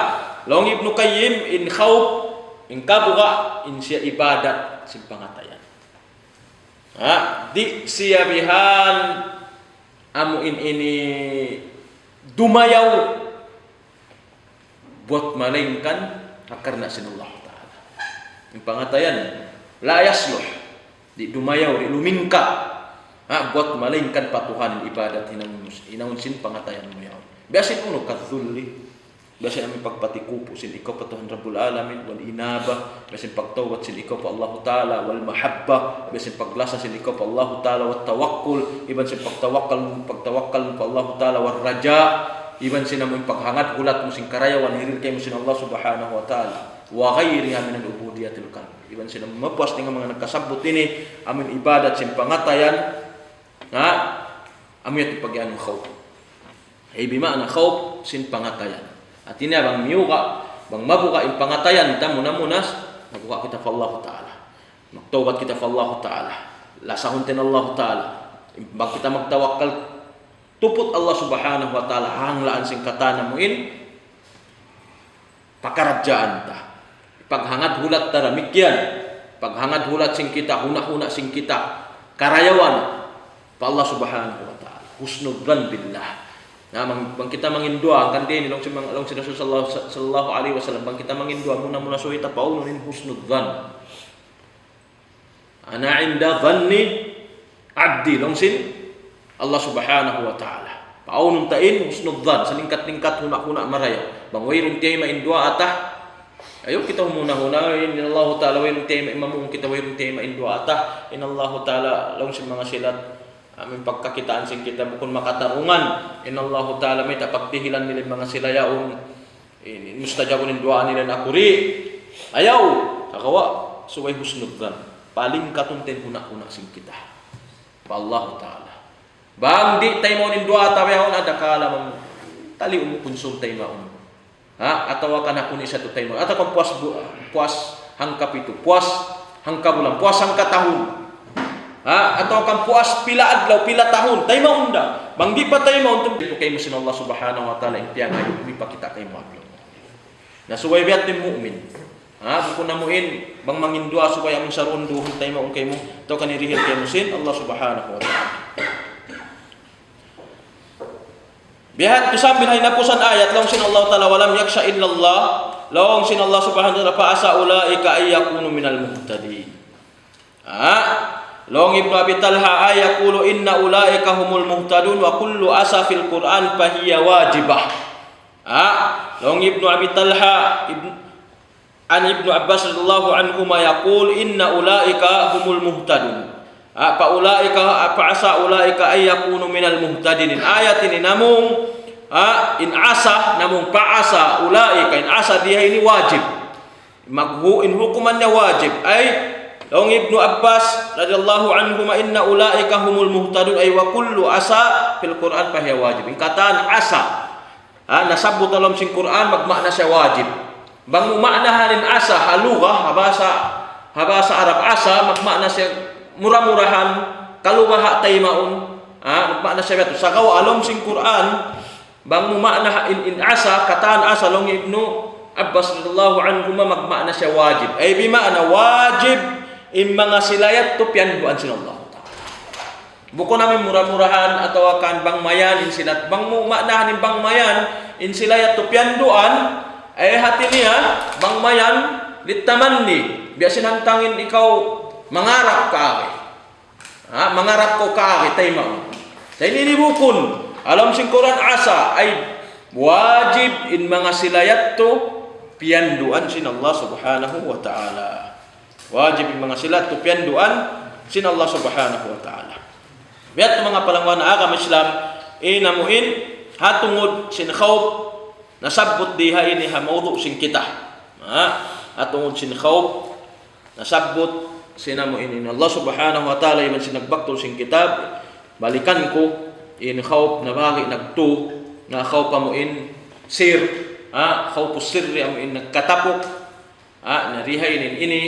long Ibnu Qayyim in khawf in kabuka insya ibadat simpangatayan. Di siyabihan amuin ini dumayaw buat malingkan karena sinullah ta'ala. Yung pangatayan la yasluh di dumayaw di lumingka buat malingkan patuhan ibadat hinangun sin pangatayan mo yaw. Biasin uno kadzulli biasin amin pagpatikupo sin ikaw patuhan Rabbul Alamin wal inaba biasin pagtawad sin ikaw pa Allah Ta'ala wal mahabba biasin paglasa sin ikaw pa Allah Ta'ala wat tawakkul iban sin pagtawakkal pa Allah Ta'ala wal raja iban sin amin paghangad hulat mo sin karayawan hiril kay mo sin Allah Subhanahu wa Ta'ala wa ghairiha min al-ubudiyatil qalb iban sin mapuas dengan mga nagkasabot ini amin ibadat sin pangatayan amin pagyan khawf ay bimana khawf sin pangatayan. At ini bang miyuka, bang mabuka yung pangatayan kita munas mabuka kita fa Allah Ta'ala. Magtawad kita fa Allah Ta'ala. Lasahon tin Allah Ta'ala. Bang kita magtawakkal tupot Allah Subhanahu wa Ta'ala hanglaan sing katana mo in pakaradyaan ta. Paghangad hulat ta ramikyan. Paghangad hulat sing kita huna-huna sing kita karayawan pa Allah Subhanahu wa Ta'ala. Husnudzan billah. Bang kita mangindua kan din long si Rasul sallallahu alaihi wasallam bang kita mangindua muna suita paununin husnudzan. Ana inda dhanni abdi long sin Allah Subhanahu wa Ta'ala. Paunun tain husnudzan salingkat-lingkat huna-huna maraya. Bang wayrun tiay maindua atah. Ayo kita muna in Allah Ta'ala wayrun tiay imamung kita wayrun tiay maindua atah. In Allah Ta'ala long sin mga silat amin pagkakitaan sing kita bukon makatarungan inallahu ta'ala may tapagtihilan nila mga silayaon mustajabunin doa nila nakuri ayaw kakawa suway husnudzan paling katunten huna-huna sing kita pa Allah ta'ala bang di tayo mo nin doa tawayaon ada kala tali umukunsum tayo maun Atau kana kun isa tutay mo atau kung puas hangka pito, puas hangka bulan, puas hangka tahun, atau kang puas pila adlaw, pila tahun, tayo maunda banggi pa tayo mauntung ito kay mo sin Allah subhanahu wa ta'ala impiang ayo pa kita kay mo ablo na suway biat tim mu'min buko na muin bang mangindua supaya amin saron duhon tayo maung kay mo to kanirihil kay mo sin Allah subhanahu wa ta'ala. Bihat kusambil hay napusan ayat long sin Allah taala walam yaksha illallah long sin Allah subhanahu wa taala fa asa ulaika ay yakunu minal muhtadin. Long Ibnu Abi Talha ay yaqulu inna ulaika humul muhtadun wa kullu asa fil Quran fa hiya wajibah. Long Ibnu Abi Talha an Ibnu Abbas radhiyallahu anhuma yaqul inna ulaika humul muhtadun. Fa ulaika fa asa ulaika ay yakunu minal muhtadin. Ayat ini namung in asa namung fa asa ulaika in asa dia ini wajib. In hukumannya wajib ay long Ibnu Abbas radhiyallahu anhuma inna ulaika humul muhtadun ay wa kullu asa fil Quran fa hiya wajib. Kataan asa nasabut dalam sing Quran magmakna siya wajib. Bang maknahanin asa halughah habasa Arab asa magmakna siya murah-murahan kalumaha taymaun makna siya beto sakaw alom sing Quran bang makna in asa kataan asa long Ibnu Abbas radhiyallahu anhu magmakna siya wajib ay bi makna wajib in mga silayat to pianduan sin Allah taala buko namin murah-murahan atau akan bang mayan in silat bang maknahan in bang mayan in silayat to pianduan ay hati niya bang mayan litamanni biasin hantangin ikaw mangarap ka ake. Mangarap ko ka ake, tayo mo. Sa inibukon, alam sing Quran asa ay wajib in mga silayat to pianduan sin Allah subhanahu wa ta'ala. Wajib in mga silayat to pianduan sin Allah subhanahu wa ta'ala. Biat mga palangwan na agam Islam, inamuin hatungod sin khawb nasabot diha ini hamaudu sin kita. Hatungod sin khawb nasabot sinamu ini Allah subhanahu wa ta'ala iman sinagbakto sing kitab balikan ko in khawp na bagi nagtu na khawp mo in sir khawp sirri amo in nagkatapok narihay ini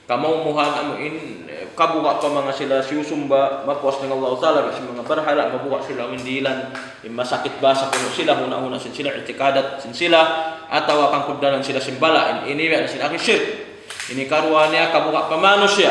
kamumuhan amo in kabuka pa mga sila siyusumba mapuas ng Allah ta'ala kasi mga barhala mabuka sila mindilan masakit ba sa kuno sila huna-huna sin sila itikadat sin sila atawa kang kudanan sila simbala ini na sila shirk ini karuannya kabuka pamano siya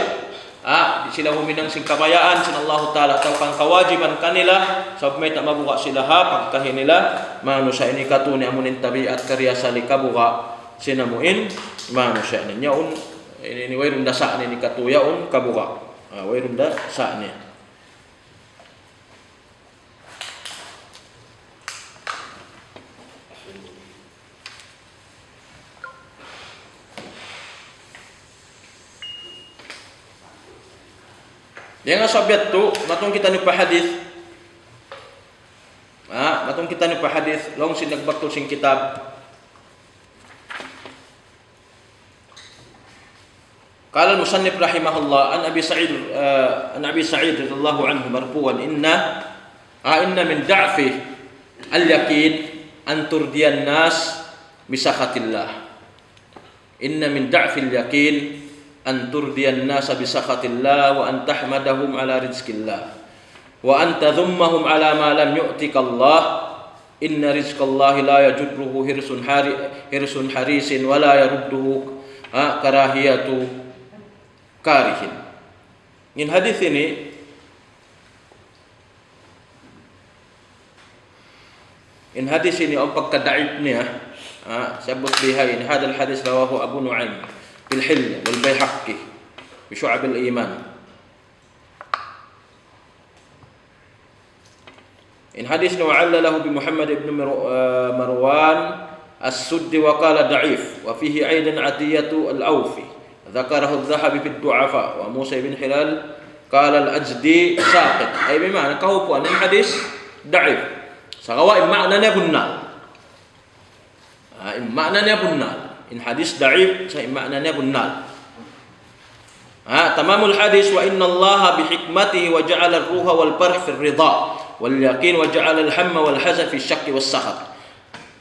sila huminang sing kabayaan sin Allah Ta'ala atau kang kawajiban kanila sa may mabuka sila pagkahin nila mano siya ini katuni amunin tabiat karya sali kabuka sinamuin mano siya ninyaon ini wayrum dasa ni katuyaon kabuka wayrum dasa niya. Yang sabiat tu matong kita ni hadis matong kita ni hadis long sin nagbakto sing kitab qala al-musannif rahimahullah an Abi Sa'id radhiyallahu anhu marfu'an inna min da'fi al-yaqin an turdiyan nas bi sakhatillah inna min da'fi al-yaqin an turdiyan nasa bi sakhatillah wa an tahmadahum ala rizqillah wa an tadhummahum ala ma lam yu'tika Allah inna rizqallahi la yajurruhu hirsun harisin wa la yarudduhu karahiyatu karihin. In hadis ini ang pagkadaib niya sabot bihayin hadal hadis rawahu Abu Nu'aym في الحلة والبيهقي بشعب الإيمان إن حديث وعلله بمحمد بن مروان السد وقال ضعيف وفيه أيضا عطية الأوفي ذكره الذهبي في الضعفاء وموسى بن هلال قال الأجدي ساقط أي بمعنى كهو أن الحديث ضعيف سواء معنى نبنا معنى نبنا in hadis da'if sa maknanya benar. Tamamul hadis wa inna Allah bi hikmatihi wa ja'ala ar-ruha wal farh fi ar-ridha wal yaqin wa ja'ala al-hamma wal hazan fi ash-shakk was sakhat.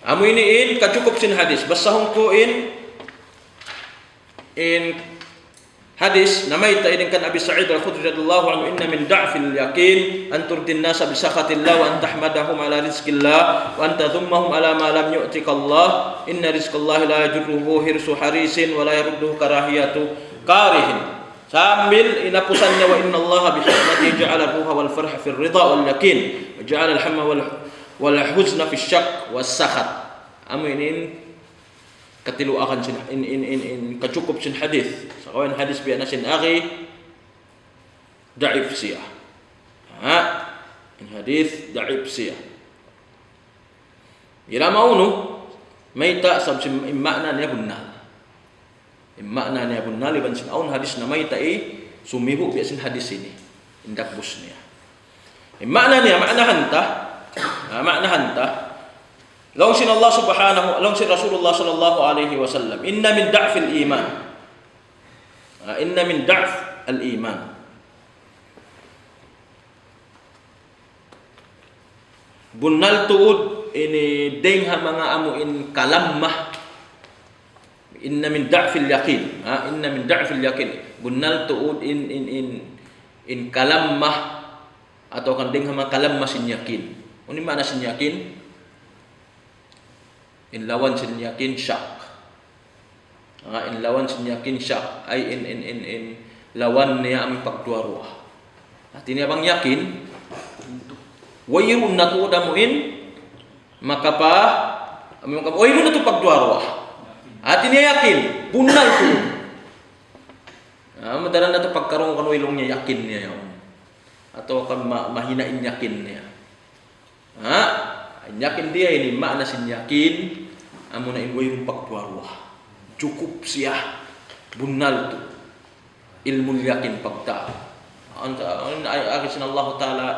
Amu ini kacukup sin hadis. Basahum ko in hadis namaita idin kan Abi Sa'id Al-Khudri radhiyallahu anhu inna min da'fil yaqin an turdin nasa bi sakhatillah wa an tahmadahum ala rizqillah wa an tadhummahum ala ma lam yu'tika Allah inna rizqallahi la yajurruhu hirsu harisin wa la yarudduhu karahiyatu karihin. Sambil inapusannya wa inna Allah bi hikmatihi ja'ala ruha wal farha fil ridha wal yaqin wa ja'ala al-hamma wal huzna fi syak was sakhat. Amu ini katilu akan sin in kacukup sin hadis. Sakawan hadis bi anasin akhi da'if siyah. In hadis da'if siyah. Ila maunu maita sabsim makna niya gunnal. Makna niya gunnal iban sin aun hadis na maita sumihu bi sin hadis ini. Indak busnya. Makna niya makna hanta Long sin Allah subhanahu, long sin Rasulullah sallallahu alaihi wasallam. Inna min da'fil iman. Inna min da'f al-iman. Bunnal tuud ini dengha mga amu in kalammah. Inna min da'fil yaqin. Inna min da'fil yaqin. Bunnal tuud in kalammah atau kan dengha mga kalammah sin yakin. Ini mana sin yakin? In lawan sin yakin syak. In lawan sin yakin syak ay in lawan niya ang pagduarwa. At ini abang yakin wayrun na to damuin makapa wayrun na to pagduarwa. At ini yakin bunal to. Madalan na to pagkaroon kan waylong niya yakin niya yun. Atau kan mahinain yakin niya. Yakin dia ini makna sin yakin amuna in wayrun pagduarwa. Cukup siya bunal tu ilmu yakin pagta Allah taala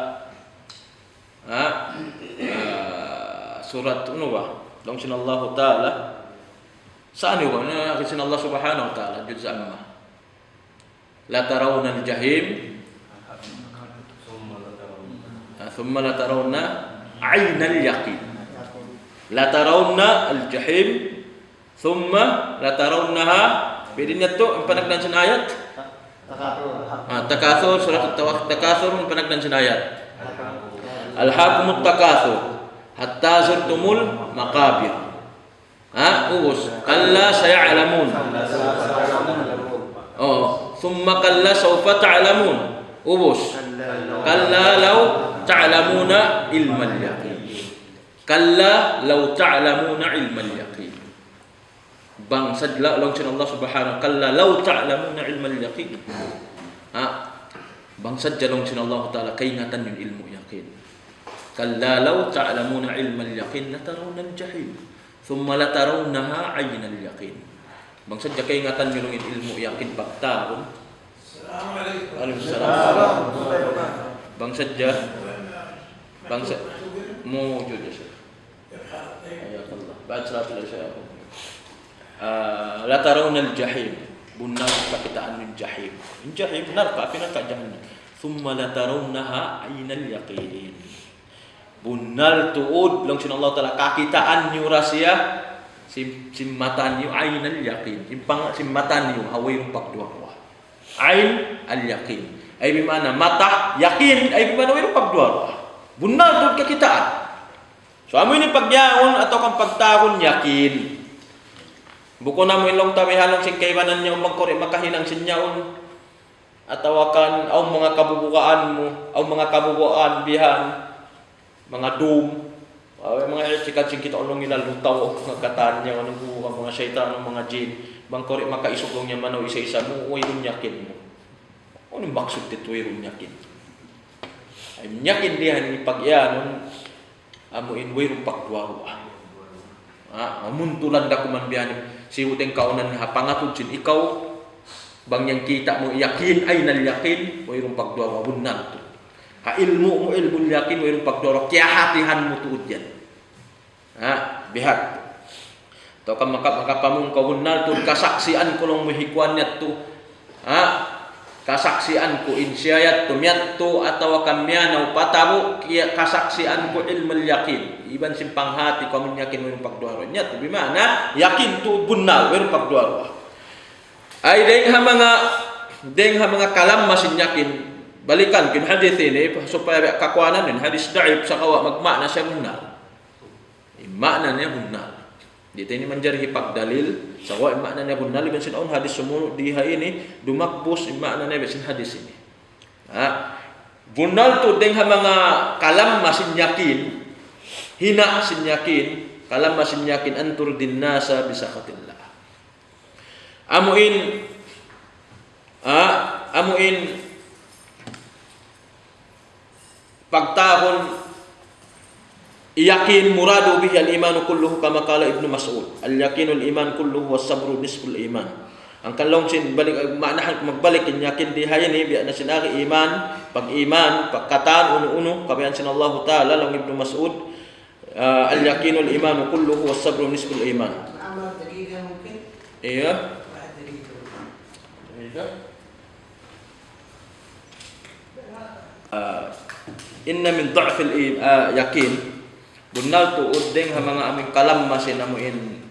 surat ano ba dong sin Allah taala saan yun sin Allah subhanahu wa taala juz amma la tarawna al-jahim thumma la tarawna ayna al-yaqin la tarawna al-jahim thumma la tarawnaha bidinnya tu panagdan sin ayat takatsur surat at-takatsur panagdan sin ayat alhaqumut takatsur hatta zurtumul maqabir ubus kalla sayalamun thumma kalla sawfa ta'lamun ubus kalla law ta'lamuna ilmal yaqin kalla law ta'lamuna ilmal yaqin bang sadla long sin Allah subhanahu kalla law ta'lamuna ilmal yaqin bang sadja long sin Allah taala kaingatan yung ilmu yaqin kalla law ta'lamuna ilmal yaqin latarawna al-jahim thumma latarawnaha 'aynal yaqin bang sadja kaingatan yung ilmu yaqin pagtaon Assalamualaikum bang sadja mujud ya ayakallah ba'd salatul isya la tarawna al-jahim bunna pakitaan min jahim narqa fi narqa jahannam thumma la tarawnaha 'aynal yaqin bunnal tuud long sin Allah taala kakitaan yu rasia simmatan yu 'aynal yaqin simmatan yu hawayung pagdua ain al-yaqin ay bimana mata yakin ay bimana wayung pagdua bunnal tuud kakitaan so amo ini pagyaon atau kan pagtaon yakin buko na mo ilong tamihalong sing kaybanan niya magkori makahinang sinyaon atawa kan aw mga kabubukaan mo aw mga kabubuan bihan mga doom mga sikat sing kita ulong ilalutaw mga katanya anong buka mga syaitan mga jin bangkori makaisugong niya manaw isa-isa mo wayrun yakin mo anong maksud dito wayrun yakin ay yakin dihan ni pagyanon amuin wayrun pagduwa muntulan da kuman bihan si uteng kaunan ha pangatod sin ikaw bang yang kita mo yakin ay nal yakin wayrong pagduwa bunnan to ka ilmu mo ilmu yakin wayrong pagduwa kaya hatihan mo tuod yan bihat to kam makapamong kawunnal to kasaksian ko long mohikuan net to kasaksianku insyayat tumyattu atau kamyana upatamu kasaksianku ilmul yakin iban simpang hati kau yakin min pagduaro nya tu bimana yakin tu bunnal wer pagduaro ay deng ha mga kalam masin yakin balikan kin hadis ini supaya kakuanan din hadis da'if sakawa magmakna siya bunnal makna niya bunnal dito ini menjadi hipag dalil sawa makna niya bunnal ibn sinaun hadis sumunod diha ini dumakbus makna niya bisin hadis ini bunnal tu deng mga kalam masin yakin hina sin yakin kalam masin yakin antur din nasa bisakatillah amuin pagtahon yakin muradu bihi al-iman kulluhu kama qala Ibnu Mas'ud al-yaqinul iman kulluhu was-sabru nisful iman ang kalong sin balik makna magbalik yakin di hayani bi na sinari iman pag-iman pagkataan uno kabayan sin Allah taala lang Ibnu Mas'ud al-yaqinul iman kulluhu was-sabru nisful iman amal daqiqa mungkin iya inna min dha'fil yakin bunnal tu udeng ha mga aming kalam masin amuin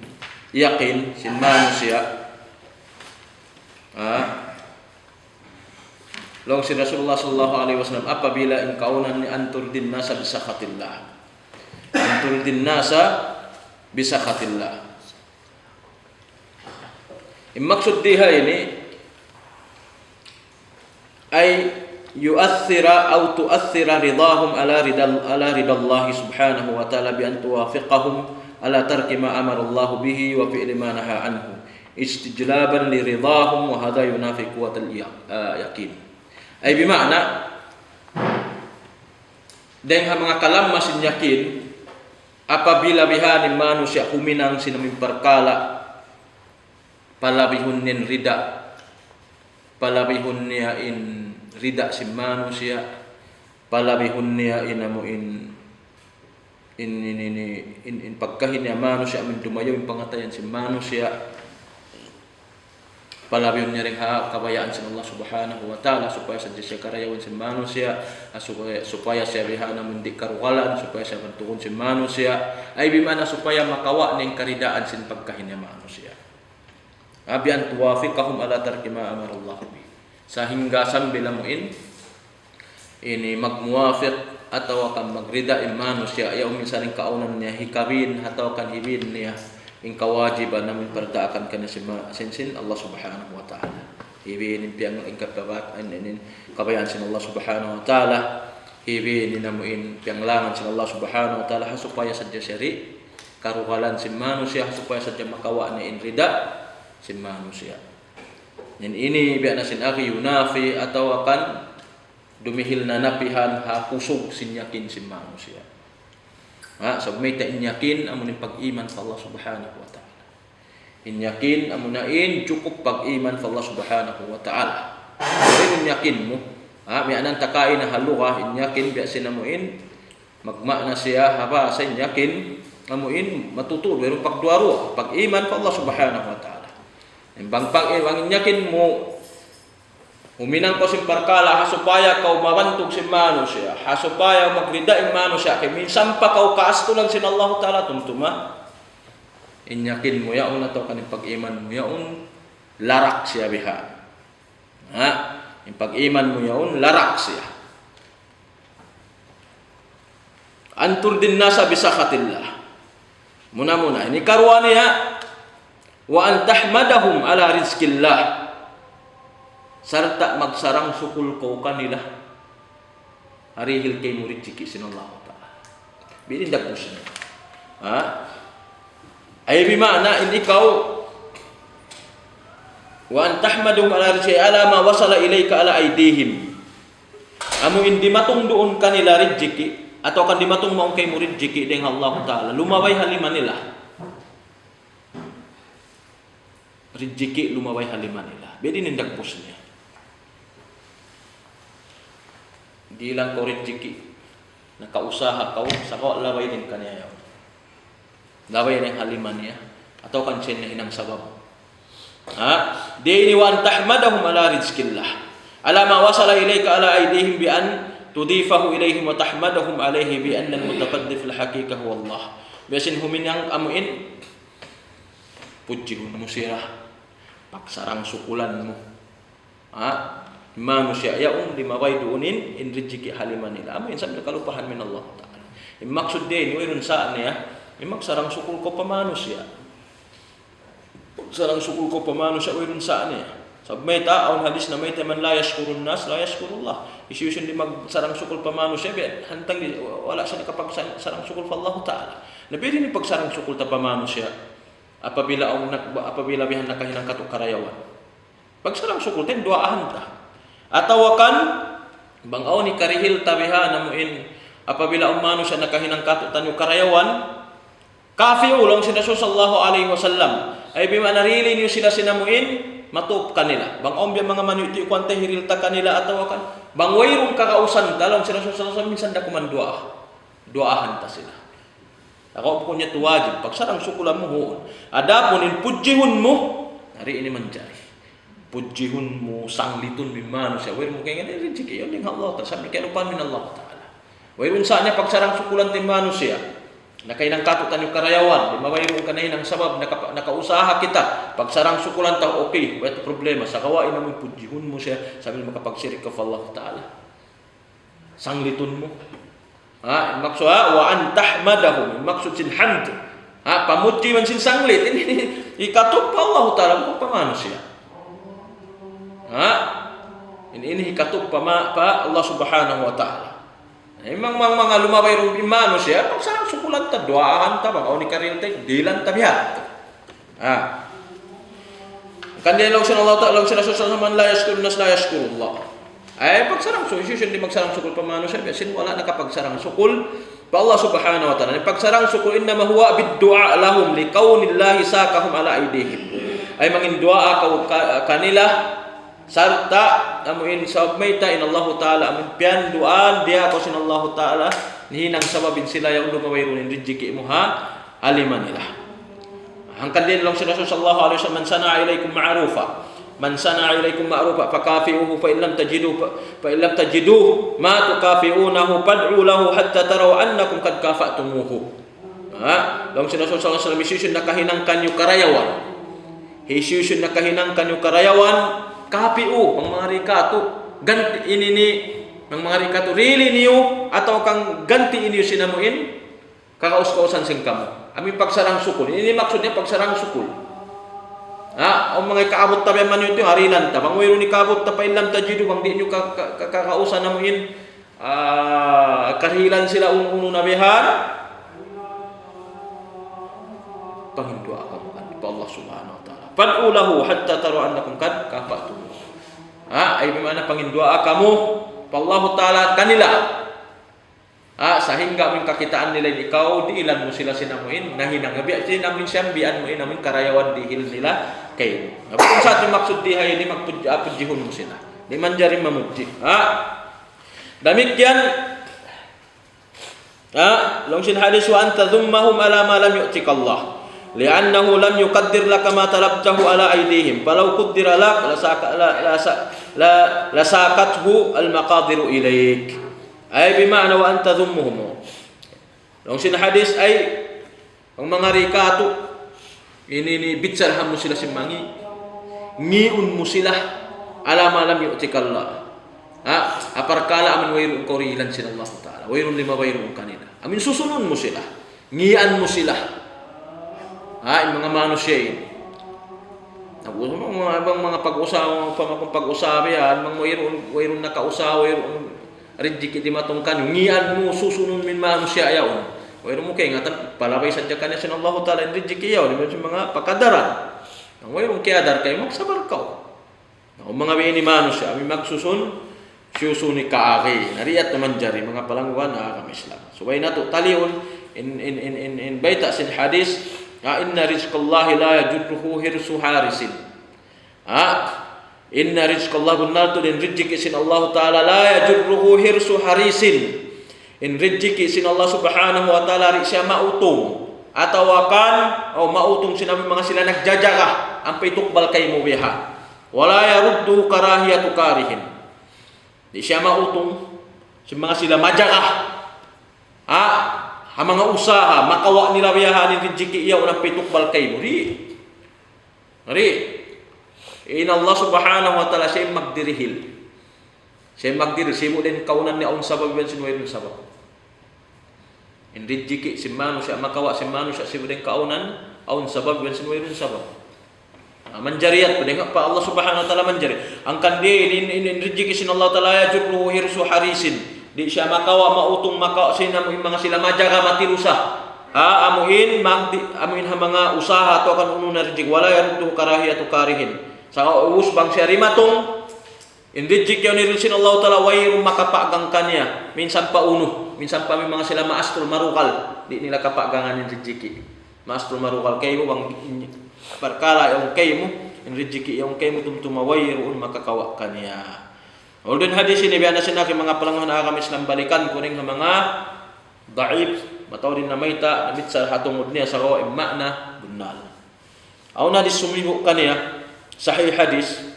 yakin sin manusia long si Rasulullah sallallahu alaihi wasallam apabila ingkaunan ni antur din nasa bisakhatillah antur din nasa bisakhatillah maksud diha ini ay yu'athira aw tu'athira ridahum ala ridallahi subhanahu wa ta'ala bi an tuwafiqahum ala tarki ma amara Allah bihi wa fi'li ma naha anhu istijlaban li ridahum wa hadha yunafi quwwatal yaqin ay bimakna deng mga kalam masin yakin apabila bihanin manusia huminang sinaming perkala palabihun nin rida palabihun niya in rida si manusia palabihun niya inamuin in pagkahin niya manusia amin dumayo yung pangatayan si manusia palabihun niya rin kabayaan sa Allah subhanahu wa ta'ala supaya sa siya karayawan si manusia supaya siya bihana mundi karukalan supaya siya bantukon si manusia ay bimana supaya makawa ning karidaan sin pagkahin niya manusia abian tuwafiqahum ala tarki ma amara Allah bihi sehingga sambil lamuin ini magmuwafiq atau akan magrida manusia ya misalnya kaunan niya hikabin atau akan hibin niya ing kawajiban namin perdaakan kana sin Allah subhanahu wa ta'ala hibin piang ing kabayaan sin Allah subhanahu wa ta'ala hibin namuin piang langan sin Allah subhanahu wa ta'ala supaya saja syari karukalan sin manusia supaya saja makawa ni in rida sin manusia. Dan ini biar nasin aki yunafi atau akan dumihil na napihan hakusog sin yakin sin manusia. So may ta inyakin amunin pag-iman sa Allah subhanahu wa ta'ala. Inyakin amunain cukup pag-iman sa Allah subhanahu wa ta'ala. Pero inyakin mo, may anang takain na haluka, inyakin biya sinamuin, magmakna siya haba sa inyakin, amuin matutulo, pero pagduaro, pag-iman sa Allah subhanahu wa ta'ala. Ang inyakin mo huminang ko simparkala supaya kau mabantog si manusia supaya magrida in manusia kay minsan pa kau kaastulan sin Allah ta'ala tumtuma inyakin mo yaon na to kaning pag-iman mo yaon larak siya biha yung pag-iman mo yaon larak siya antur din nasa bisakhatillah muna ini karuan niya wa an tahmadahum ala rizkillah sarta magsarang sukul ko kanila harihil kay murid ciki sinallahu ta'ala binindag po siya ay bimana in ikaw wa an tahmadahum ala rizkillah ala ma wasala ilayka ala aydihim amo hindi matong doon kanila rizki atau kan di matong maong kay murid ciki deng Allah ta'ala lumaway haliman nila rizki lumaway haliman nila binindag po siya di lang ko rizki nakausaha kau sa ko laway din kaniya laway ng haliman niya atau kan siya na inang sabab di iniwan tahmadahum ala rizkillah ala ma wasala ilayka ala aydihim bi an tudifahu ilayhim wa tahmadahum alayhi bi anna al-mutaqaddim fil haqiqah huwa Allah. Biasin huminang amuin pujihun mo siya, pagsarang sukulan mo. Manusia yaong limaway doonin in rijiki haliman nila. Amin sabi kalupahan min Allah Ta'ala. Maksud din mayroon saan niya, magsarang sukul ko pa manusia. Pagsarang sukul ko pa manusia mayroon saan niya. Sabi may taon hadis na may man la yashkurun nas la yashkurullah. Isyusun di magsarang sukul pa manusia hantang di wala siya nakapagsarang sukul pa Allah Ta'ala. Nabili ni pagsarang sukul ta pa manusia apabila bihan nakahinang kato karayawan. Pagsarang sukul ten duaan ta. Atawakan bangaw ni karihil tabiha namuin apabila umano siya nakahinang kato tanyo karayawan kafi ulong sina sallallahu alaihi wasallam ay bima narili niyo sila sinamuin matup kanila bangaw biya mga manuiti kwante hiril ta kanila atawakan bangwayrong kakausan dalong sina sallallahu alaihi wasallam minsan da duahan ta sila. Ako po niya tuwajib pagsarang sukulan mo huon adapon in pujihun mo hari ini menjari pujihun mo sanglitun min manusia wayron mo kaya nga riziki yun yung Allah Ta'ala sabi kaya lupan min Allah Ta'ala wayron saan niya pagsarang sukulan tin manusia nakainang katutan yung karayawan di mawayron ka na ng sabab nakausaha kita pagsarang sukulan ta okay wala problema sa kawain naman pujihun mo siya sabi makapagsirik ka fa Allah Ta'ala sanglitun mo maksud wa an tahmadahum maksud sin hamd pamuji man sin sanglit ini ikatup pa Allah Ta'ala mo pa manusia. Ini hikatup pa Allah Subhanahu wa Ta'ala. Memang mga lumabay rin manusia pagsarang sukulan ta duaan ta bang ni karil ta dilan ta bihat. Kandiyan lang Allah Ta'ala lang sila sa man la yashkurun nas la yashkurullah. Ay pagsarang susun di magsarang sukul pa manusia biasin wala nakapagsarang sukul pa Allah Subhanahu wa Ta'ala. Pagsarang sukul inna ma huwa bid-du'a lahum liqaunillahi sakahum ala aydihim. Ay mangin du'a kanila sarta amuin sabmayta in Allah Ta'ala amin pian duan dia ko sin Allah Ta'ala nihinang sababin sila yung lumawayron riziki mo aliman nila hangkan din lang sila sallallahu alaihi wasallam man sana'a ilaykum ma'rufa fakafi'uhu fa illam tajidu ma tukafi'unahu fad'u lahu hatta taraw annakum qad kafa'tumuhu lang sila sallallahu alaihi wasallam isyusun nakahinang kanyo karayawan isyusun nakahinang kanyo karayawan KPU, ang mga rikato, ganti ini ang mga rikato, really niyo, atau kang ganti ini sinamuin, kakaus-kausan sing kamo. Amin pagsarang sukul. Ini maksudnya pagsarang sukul. Ang mga kaabot tabi man yun, harilan ta. Bang mayroon ni kaabot ta pa ilam tajido, bang di nyo kakausan namuin, kahilan sila uno na bihan, pangindua ka mo, pa Allah Subhanahu wa Ta'ala. Fad'ulahu hatta taru'an lakum kad kafa'tum. Ay bimana pangindua kamu pa Allah Ta'ala kanila. Sehingga min kakitaan nila ikaw di ilan mo sila sinamuin nahinang gabi at sinamin siyang bian mo inamin karayawan dihil nila kayo. Kung sa ating maksud dihay ini magpujihun mo sila. Di man dyan mamudji. Damit yan longsin hadis wa anta dhummahum ala ma lam yu'tik Allah. Li'annahu lam yuqaddir laka ma talabtahu ala aydihim falau qaddara lak la saqathu al maqadiru ilaik ay bima'na wa anta dhummuhum long sin hadis ay ang mga rikato ini bitsarham mo sila simangi ngiun mo sila ala ma lam yu'tikallah aparkala amin wayru korilan sin Allah Ta'ala wayru lima wayru kanina amin susunod mo sila ngian mo sila yung mga manusia yun. Mga pag-usawa, pag-usabi yan, mga mayroon na kausawa, mayroon rinjiki di matungkan, ngian mo, susunod min manusia yaon. Mayroon mo kayo nga, palabay sa dyan kanya sin Allah Ta'ala, rinjiki yaon, mga pagkadaran. Mayroon kayadar kayo, magsabar ka. Ang mga bini manusia, may susuni kaagi. Nariat naman jari, mga palangwan, Islam. So, why na to, talion, in baita sin hadis, inna rizqallahi la yajurruhu hirsu harisin. Inna rizqallahi gunnatu din rizki sin Allah Ta'ala la yajurruhu hirsu harisin. In rizki sin Allah Subhanahu wa Ta'ala ri siya mautong. Atawakan o mautong sinabi mga sila nagjajaga ang pitukbal kay mo biha. Wala yaruddu karahiyatu karihin. Di siya mautong si mga sila majakah. Mga usaha makawa nila biyahanin rijiki iya unang pitukbal kay mo. Ri. In Allah subhanahu wa ta'ala siya magdirihil. Siya magdirihil. Siya mo din kaunan ni aun sabab yan sinuwain sabab. In rijiki si manu siya makawa si manu siya siya mo din kaunan aun sabab yan sinuwain sabab. Manjariyat pa denga pa Allah subhanahu wa ta'ala manjari. Ang kandi in rijiki sin Allah ta'ala ya jurruhu hirsu harisin. Di siya makawa mautong makawa sina mga sila majaga matilusa. Amuin mga usaha to kan uno na rijik wala yan to karahiyatu karihin. Sa uus bang siya rimatong in rijik yaw ni sin Allah ta'ala wayrum makapagang kanya. Minsan pa uno, minsan pa may mga sila maastro marukal. Di nila kapagangan in rijiki. Maastro marukal kayo bang perkala yung kayo mo, in rijiki yung kayo mo tumtumawayrum makakawa kanya. Ulun hadis ini biana sinaki mga palangon na kami Islam balikan kuning mga daif mataw din na mayta namit sa hatungod niya sa rawa makna bunal. Aw na hadis sumibo kaniya sahih hadis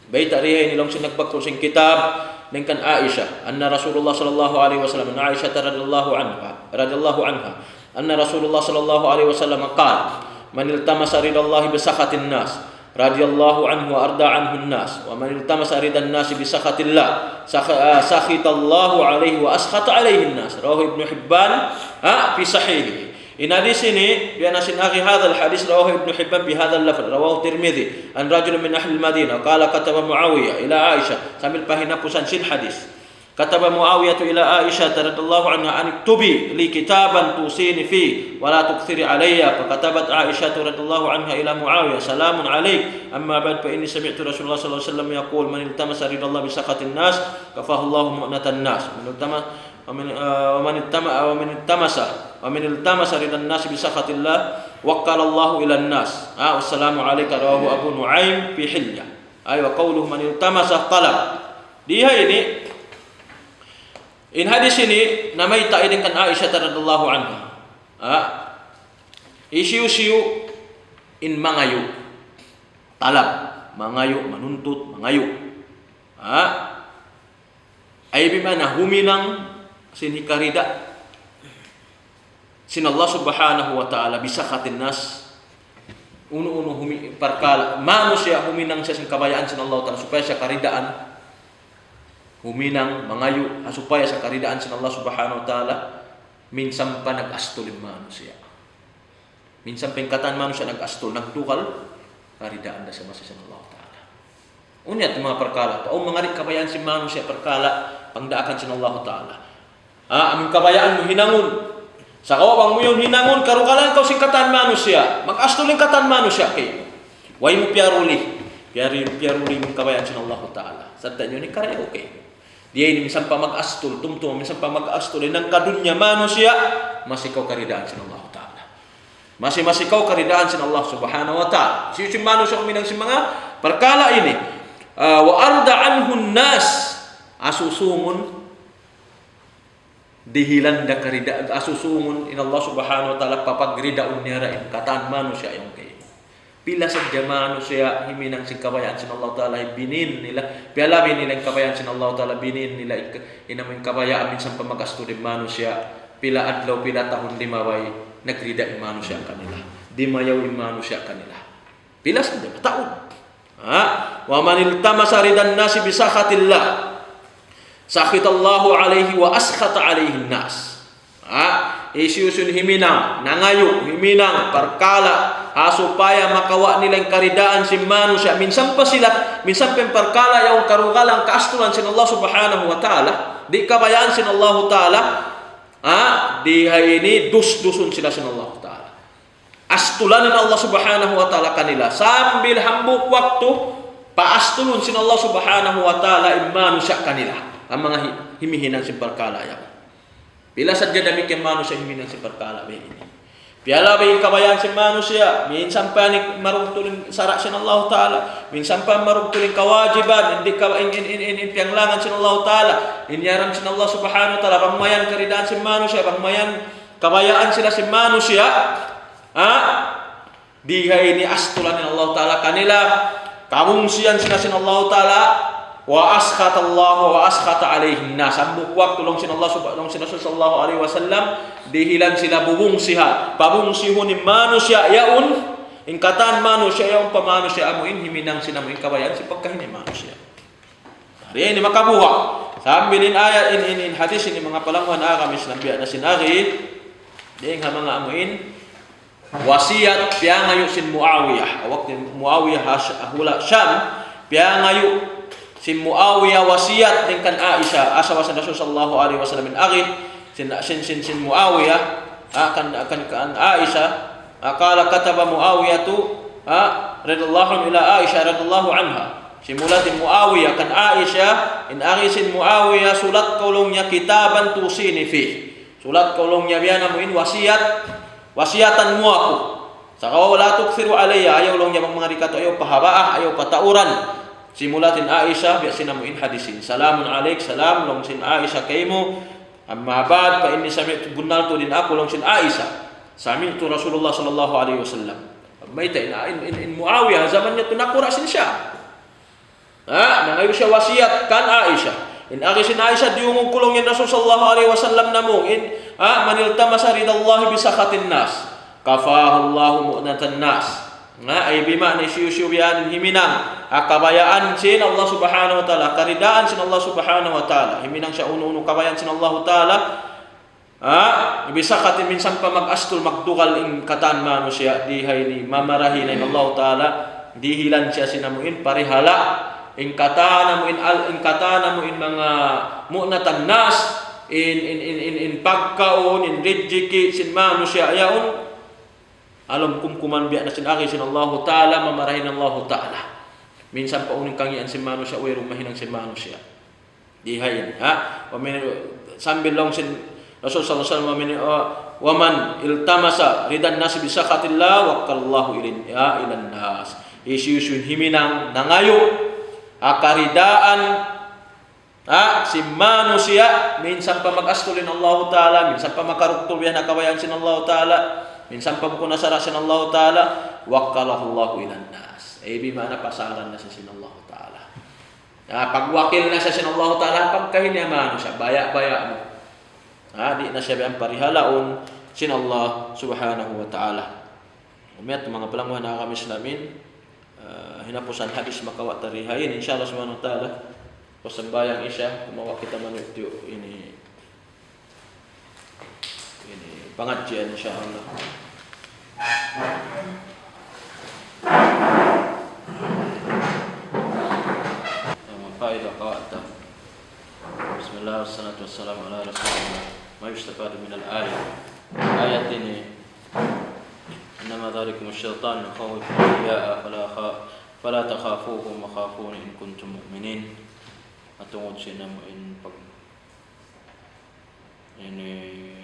bayta rihay nilang sinagbakto sing kitab ningkan Aisha anna Rasulullah sallallahu alaihi wasallam Aisha radhiyallahu anha anna Rasulullah sallallahu alaihi wasallam qala man iltamasa ridallahi bi sakhatin nas radhiyallahu anhu wa arda anhu an-nas wa man iltamasa ridan nas bi sakhatillah sakhitallahu alaihi wa askhata alaihi an-nas rawahu Ibnu Hibban fi sahih. In hadis ini bi anasin akhi hadzal hadis rawahu Ibnu Hibban bi hadzal lafz rawahu Tirmidzi an rajul min ahli al-Madinah qala kataba Muawiyah ila Aisyah sambil pahinapusan sin hadis. Kataba Muawiyah ila Aisyah radhiyallahu anha an iktubi li kitaban tusini fi wa la tukthiri alayya fa katabat Aisyah radhiyallahu anha ila Muawiyah salamun alayk amma ba'd fa inni sami'tu Rasulullah sallallahu alaihi wasallam yaqul man iltamasa ridallahi bi sakhatin nas kafahu Allahu mu'natan nas man iltamasa ridan nas bi sakhatillah wakkala Allahu ila an-nas wassalamu alayka rawahu Abu Nuaim fi Hilyah wa qawluhu man iltamasa talab dia ini. In hadis ini namai ta'idin kan Aisyah radhiyallahu anha. Isiu-siu in mangayu. Talab, mangayu, manuntut, mangayu. Ay bimana huminang sinikarida. Sin Allah subhanahu wa ta'ala bisa khatin nas. Uno perkala manusia huminang siya sing kabayaan sin Allah ta'ala supaya siya karidaan. Huminang mangayu supaya sa karidaan sin Allah subhanahu wa ta'ala minsan pa nag-astol yung manusia. Minsan pengkataan manusia nag-astol, nagdukal karidaan da sa masa sin Allah ta'ala. Unyat mga perkala o mga kabayaan sin manusia perkala pangdaakan sin Allah ta'ala. Aming kabayaan mo hinangon. Sa kawabang mo yung hinangon karukalan kau singkatan manusia. Mag-astol yung katan manusia kayo. Way mo piaruli yung kabayaan sin Allah ta'ala. Sa tanyo ni karaya okay. Dia ini minsan pa mag-astol, tumtum, minsan pa mag-astol, nang kadunya manusia, masikaw karidaan sin Allah ta'ala. Masikaw karidaan sin Allah subhanahu wa ta'ala. Si manusia uminang si mga perkala ini. Wa arda anhun nas, asusungun, dihilan da karidaan, asusungun, in Allah subhanahu wa ta'ala, papagridaun niyarain, kataan manusia yung kayo. Pila sa manusia himinang sing kabayaan sin Allah ta'ala binin nila piala nilang kabayaan sin Allah ta'ala binin nila inamin kabayaan minsan pamagasto din manusia pila adlaw pila tahun limaway nagrida in manusia kanila di mayaw in manusia kanila pila sa taon wa man iltamasa ridan nasi bi sakhatillah sakhitallahu alaihi wa askhata alaihi nas isyusun himinang nangayo himinang perkala supaya makawa nilang karidaan si manusia minsan pa perkala yung karugalang kaastulan sin Allah subhanahu wa ta'ala di kabayaan sin Allah ta'ala di ini dus-dusun sila sin Allah ta'ala astulanin Allah subhanahu wa ta'ala kanila sambil hambuk waktu paastulun sin Allah subhanahu wa ta'ala manusia kanila ang mga himihinan si perkala yan. Bila sadya demikian manusia himinan si perkala ini. Piala ba yung kabayaan si manusia, minsan pa marugtulin sarak sin Allah ta'ala, minsan pa marugtulin kawajiban, hindi ka in pianglangan sin Allah ta'ala, inyaran sin Allah subhanahu wa ta'ala, pangmayan karidaan si manusia, pangmayan kabayaan sila si manusia, diha ini astulan ni Allah ta'ala kanila, kamungsian sila sin Allah ta'ala, wa askhata Allah wa askhata alaihi nas. Ambuk waktu long sin Allah subhanahu sallallahu alaihi wasallam dihilang sila bubung siha pabungsihun ni manusia yaun ingkatan manusia yaun pamanusia amuin himinang sinamuin kabayan si pagkahini manusia. Hari ini makabuha sambilin ayat in hadis ini mga palangwan agamis nabiya na sinari ding ha mga amuin wasiat piangayu sin Muawiyah waktu Muawiyah hula Syam piangayu sin Muawiyah wasiat dengan Aisyah asawasan Rasul sallallahu alaihi wasallam min agid sin Muawiyah akan Aisyah akala kataba Muawiyah tu radhiyallahu ila Aisyah radhiyallahu anha simulat Muawiyah kan Aisyah in agid Muawiyah sulat kaulungnya kitaban tusini fi sulat kaulungnya biana muin wasiatan mu aku sakaw la tuksiru alayya ayaw ulungnya mangmarikato ayaw pahabaah ayaw patauran simulatin Aisyah biasa namuin hadisin salamun alaik salam long sin Aisyah kaimu amma ba'd fa inni sami'tu bunaltu din aku long sin Aisyah sami'tu Rasulullah sallallahu alaihi wasallam maita in Muawiyah zamannya tunakura sin siya nangayo siya wasiat kan Aisyah in agisin Aisyah diungong kulong in Rasul sallallahu alaihi wasallam namung in maniltamasa ridallahi bisakhatin nas kafahu Allahu mu'natan nas ay bima ni siyu-siyuyan himinang kabayaan sin Allah subhanahu wa ta'ala karidaan sin Allah subhanahu wa ta'ala himinang siya uno-uno kabayaan sin Allah ta'ala bisakatin minsan pa mag-astul magdugal ing kataan manusia dihay ni mamarahin ay Allah ta'ala dihilan siya sinamuin parihala ing kataan namuin mga mu'natan nas in pagkaon in rijiki sin manusia yaun alam kumkuman biya na sin aki sin Allah ta'ala mamarahin Allah ta'ala minsan pa uning kangian sin manusia uy rumahinang sin manusia dihayin sambil long sin Rasul sallallahu alaihi wasallam waman iltamasa ridan nas bisakatillah waqallahu ilan nas isyusun himinang nangayo akaridaan si manusia minsan pa mag-astulin Allah ta'ala minsan pa makaruktul biya na kawayan sin Allah ta'ala minsan pa buko nasara sin Allah ta'ala waqalahu Allahu ilan nas bimana pasaran na sa sin Allah ta'ala pagwakil na sa sin Allah ta'ala pagkahinyaman siya baya-baya mo di na siya biyang parihalaon sin Allah subhanahu wa ta'ala umiat mga palanguhan na kami islamin hinapusan hadis makawa tarihayin insyaallah subhanahu wa ta'ala pasambayang isya kumawa kita manutyo ini pengajian insyaallah. Faedah qawata. Bismillah wassalatu wassalamu ala rasulillah. Ma yustafadu min al-ayat. Ayat ini innama dhalikum asy-syaitan yakhawfu awliya'a fala takhafuhum wa khafuni in kuntum mu'minin. Atungod siya mo in pag ini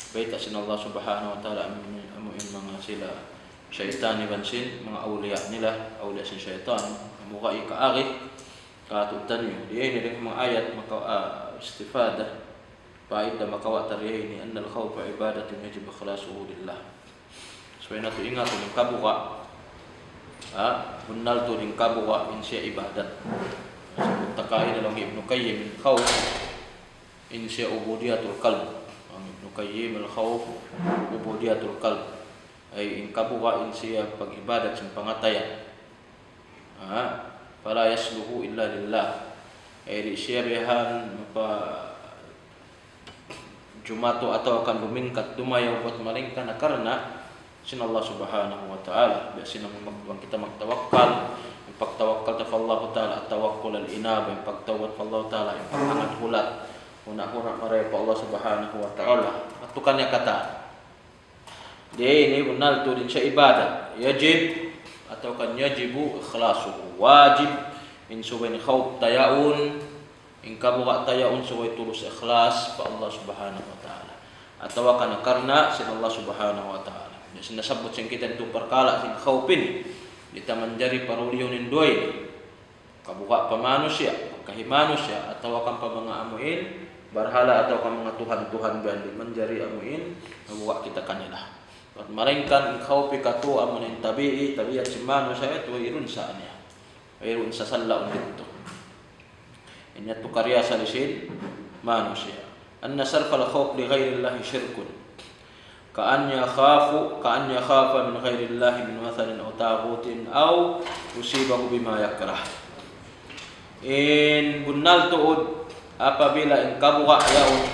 baita sin Allah subhanahu wa ta'ala amuin mga sila syaitan ibansin mga awliya nila awliya sin syaitan amuka ikaari katutan nyo diyan rin mga ayat maka istifada paida makawa tarihin anna al-khawfa ibadatun yajib ikhlasuhu lillah so ina to ingat ng kabuka bunal to ng kabuka in siya ibadat takain lang Ibnu Qayyim khawf in siya ubudiyatul qalb Ibnu Qayyim al-khawf ubudiyatul qalb ay in kabuka in siya pag-ibadat sa pangatayan fala yasluhu illa lillah ay siya bihan jumato atau akan lumingkat dumayaw buat malingkan karena sin Allah subhanahu wa ta'ala biasa naman kita magtawakkal yung pagtawakkal ta Allah ta'ala at tawakkul al-inaba yung pagtawad pa Allah ta'ala yung paghangat hulat una-una maray pa Allah subhanahu wa ta'ala at tukanya kata di ini unal to din siya ibadat yajib atau kan yajibu ikhlasuhu wajib in suwain khawf tayaun in kabuka tayaun suway tulus ikhlas pa Allah subhanahu wa ta'ala atau kan karena sin Allah subhanahu wa ta'ala sinasabot sing kita itu perkala sing khawpin kita menjadi paruliyon indoy kabuka pa manusia kahimanusia atau kan pa mga amuin barhala atau kan mga tuhan-tuhan bandi menjadi amuin kabuka kita kanila at malingkan khawpi katu amunin tabi'i tabi'at si manusia itu irun saanya mayroon sa salaon dito. Inya to karya sa lisin manusia. Anna sarfa al-khawf li ghayri Allah shirkun. Ka'an yakhafa min ghayri Allah min mathalin aw taghutin aw yusibahu bima yakrah. In bunal tuod apabila in kabuka yaon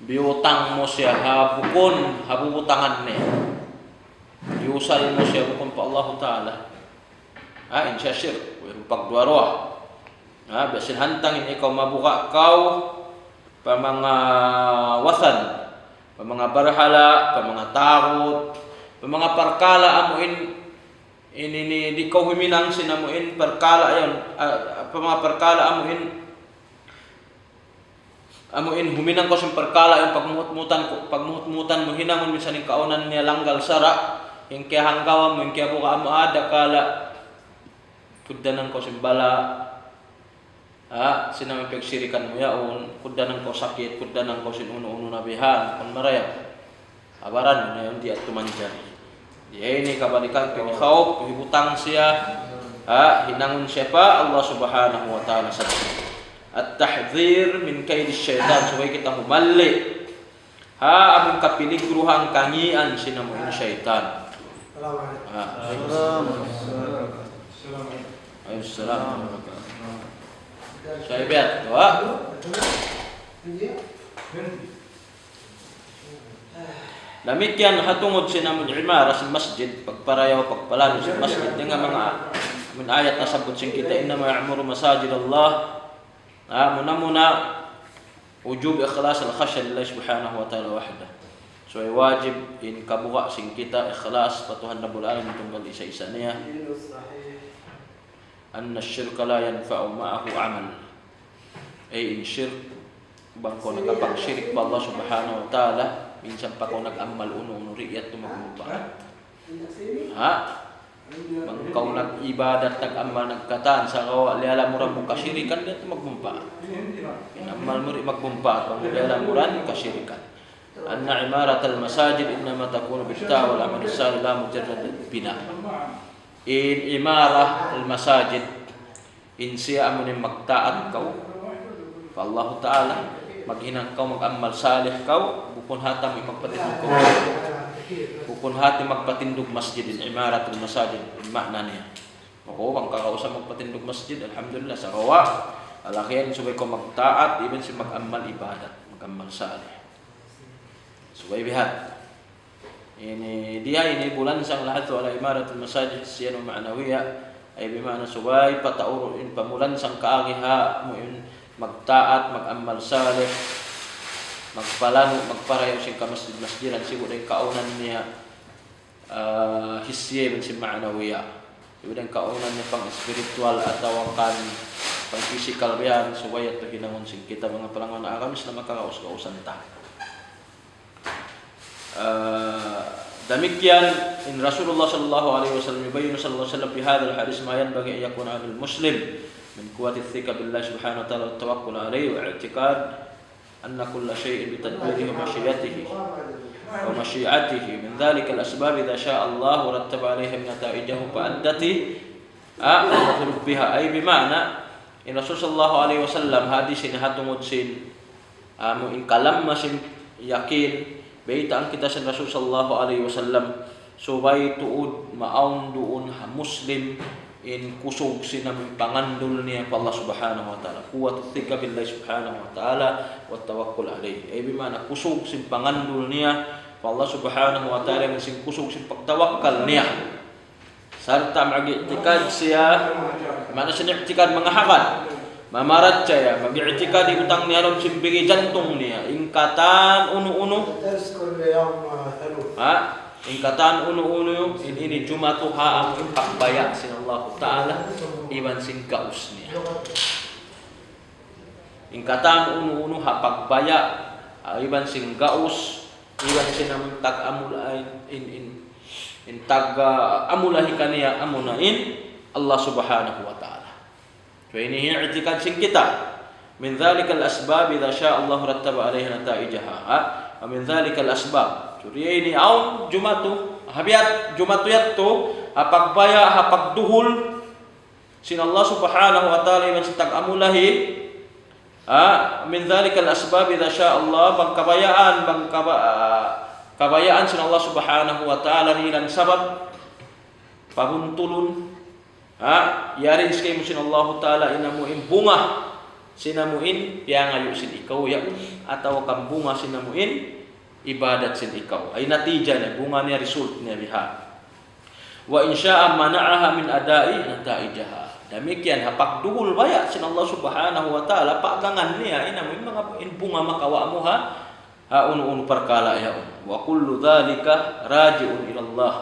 biutang mo siya habubutangan niya. Iusal mo siya bukon pa Allah Ta'ala. In siya shirk, yung pagduarwa. Basin hantangin ikaw mabuka kau pa mga wasan, pa mga barhala, pa mga takot, pa mga parkala amuin di kau huminang sinamuin parkala ayon, pa mga parkala amuin huminang ko sa parkala yung pagmuhut-mutan mo hinangon minsan yung kaunan niya langgal sara yung kaya hanggawan mo yung kaya buka mo ada kala kudanan ko simbala sinamang pagsirikan mo yaon, kudanan ko sakit, kudanan ko sinuno-uno na bihan, kung maraya, abaran mo na yun, di at tumanjan. Di ini kabalikan, pinikaw, pihibutang siya, hinangon siya pa, Allah subhanahu wa ta'ala sa at tahdhir min kaidis syaitan, supaya kita humali, aming kapiligruhang kangian sinamuhin syaitan. Assalamualaikum. Saya biat, demikian hatungod sinamun imara sa masjid pagparayaw pagpalano sa masjid dengan mga ayat na sabot sing kita inna ma'amuru masajid Allah muna ujub ikhlas al-khashya lillahi subhanahu wa ta'ala wahda. So ay wajib in kabuka sing kita ikhlas patuhan Rabbul Alamin tunggal isa-isa niya. Anna syirka la yanfa'u ma'ahu amal. In syirk bangko nagapag-syirik pa Allah subhanahu wa ta'ala minsan pa ko nag-amal uno riyat tumagmumpa. Bangkaw nag-ibadat nag-amal nagkataan sa kawa liala murang mong kasyirikan dito magmumpa. Inamal mo rin magmumpa kung liala murang kasyirikan. Anna imarat al-masajid innama takunu bitta wal amal salih la mujarrad bina. In imarah al-masajid in siya amunin magtaat kau pa Allah Ta'ala maghinang kau mag-amal salih kau bukun hatam magpatindog kau bukun hati magpatindog masjid in imarat al-masajid in makna niya ako bang kakausa magpatindog masjid alhamdulillah sa kawa alakihan subay ko magtaat even si mag-amal ibadat mag-amal salih subay bihat ini bulan sang lahat wala imaratul masajid siyan wa ma'nawiyya ay bimana subay pataurin pamulan sang kaagiha mo magtaat mag-amal salih magpalano magparayaw sing ka masjidan sibo day kaunan niya hisye man si ma'nawiyya sibo day kaunan niya pang spiritual atau kan pang physical biyan subay at hinangon sing kita mga palangon na akamis na makakaus-kausan ta. Demikian in Rasulullah sallallahu alaihi wasallam yubayyin sallallahu alaihi wasallam fi hadzal hadis ma yanbaghi an yakuna 'ala al-muslim min quwwati ath-thika billahi subhanahu wa ta'ala wa tawakkul alayhi wa i'tiqad anna kulla shay'in bi tadbirihi wa mashi'atihi wa mashi'atihi min dhalika al-asbab idha sha'a Allah rattaba 'alayha min nata'ijihi fa addati al-matlub biha ay bima'na in Rasul sallallahu alaihi wasallam hadis ini hatungod sin mo in kalam masin yakin baitaan kita sa Rasul sallallahu alaihi wasallam subay tuud maaun duun ha muslim in kusog sinam pangandul niya pa Allah subhanahu wa ta'ala kuwat thika billahi subhanahu wa ta'ala wa tawakkul alayhi ay bimana kusog sin pangandul niya pa Allah subhanahu wa ta'ala sin kusog sin pagtawakkal niya sarta mag-i'tikad siya mana siya i'tikad mga hakad mamarat siya, mag-i'tikad utang niya ron simbigi jantung niya. Ingkatan uno-uno. Ingkatan uno-uno ini jumatuha ang impakbaya sin Allah Ta'ala iban sing gaus niya. Ingkatan uno-uno hapakbaya iban sing gaus iban sin tag amulain in tag amulahi kaniya amunain Allah Subhanahu wa Ta'ala. فإنه اعتقاد سن kita من ذلك الأسباب إذا شاء الله رتب عليها نتائجها ومن ذلك الأسباب سوريني أو جمعتو habiat jumatu yatto hapagbaya hapagduhul sin Allah subhanahu wa ta'ala iman sitag amulahi min dhalika al-asbab idha sya Allah bang kabayaan sin Allah subhanahu wa ta'ala hilang sabab pabuntulun yari iskay mo sin Allah ta'ala inamuin bunga sinamuin piangayo sin ikaw ya atau kang bunga sinamuin ibadat sin ikaw ay natija niya bunga niya result niya biha wa insya'a mana'aha min adai nataijaha demikian hapak duhul baya sin Allah subhanahu wa ta'ala pagangan niya inamuin mga bunga makawa mo unu perkala ya wa kullu dhalika raji'un ila Allah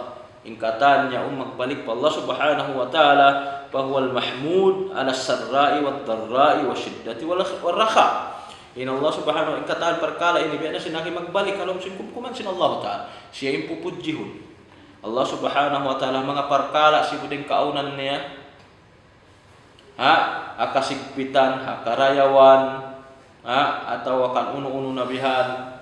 ingkatan ya magbalik pa Allah subhanahu wa ta'ala fahuwal mahmud ala sarra'i wad dharra'i wasyiddati wal rakha in Allah subhanahu ingkatan perkala ini biya na sinaki magbalik alam sin kumkuman sin Allah ta'ala siya yung pupudjihun Allah subhanahu wa ta'ala mga perkala si buding kaunan niya akasigpitan hakarayawan atau akan unu-unu nabihan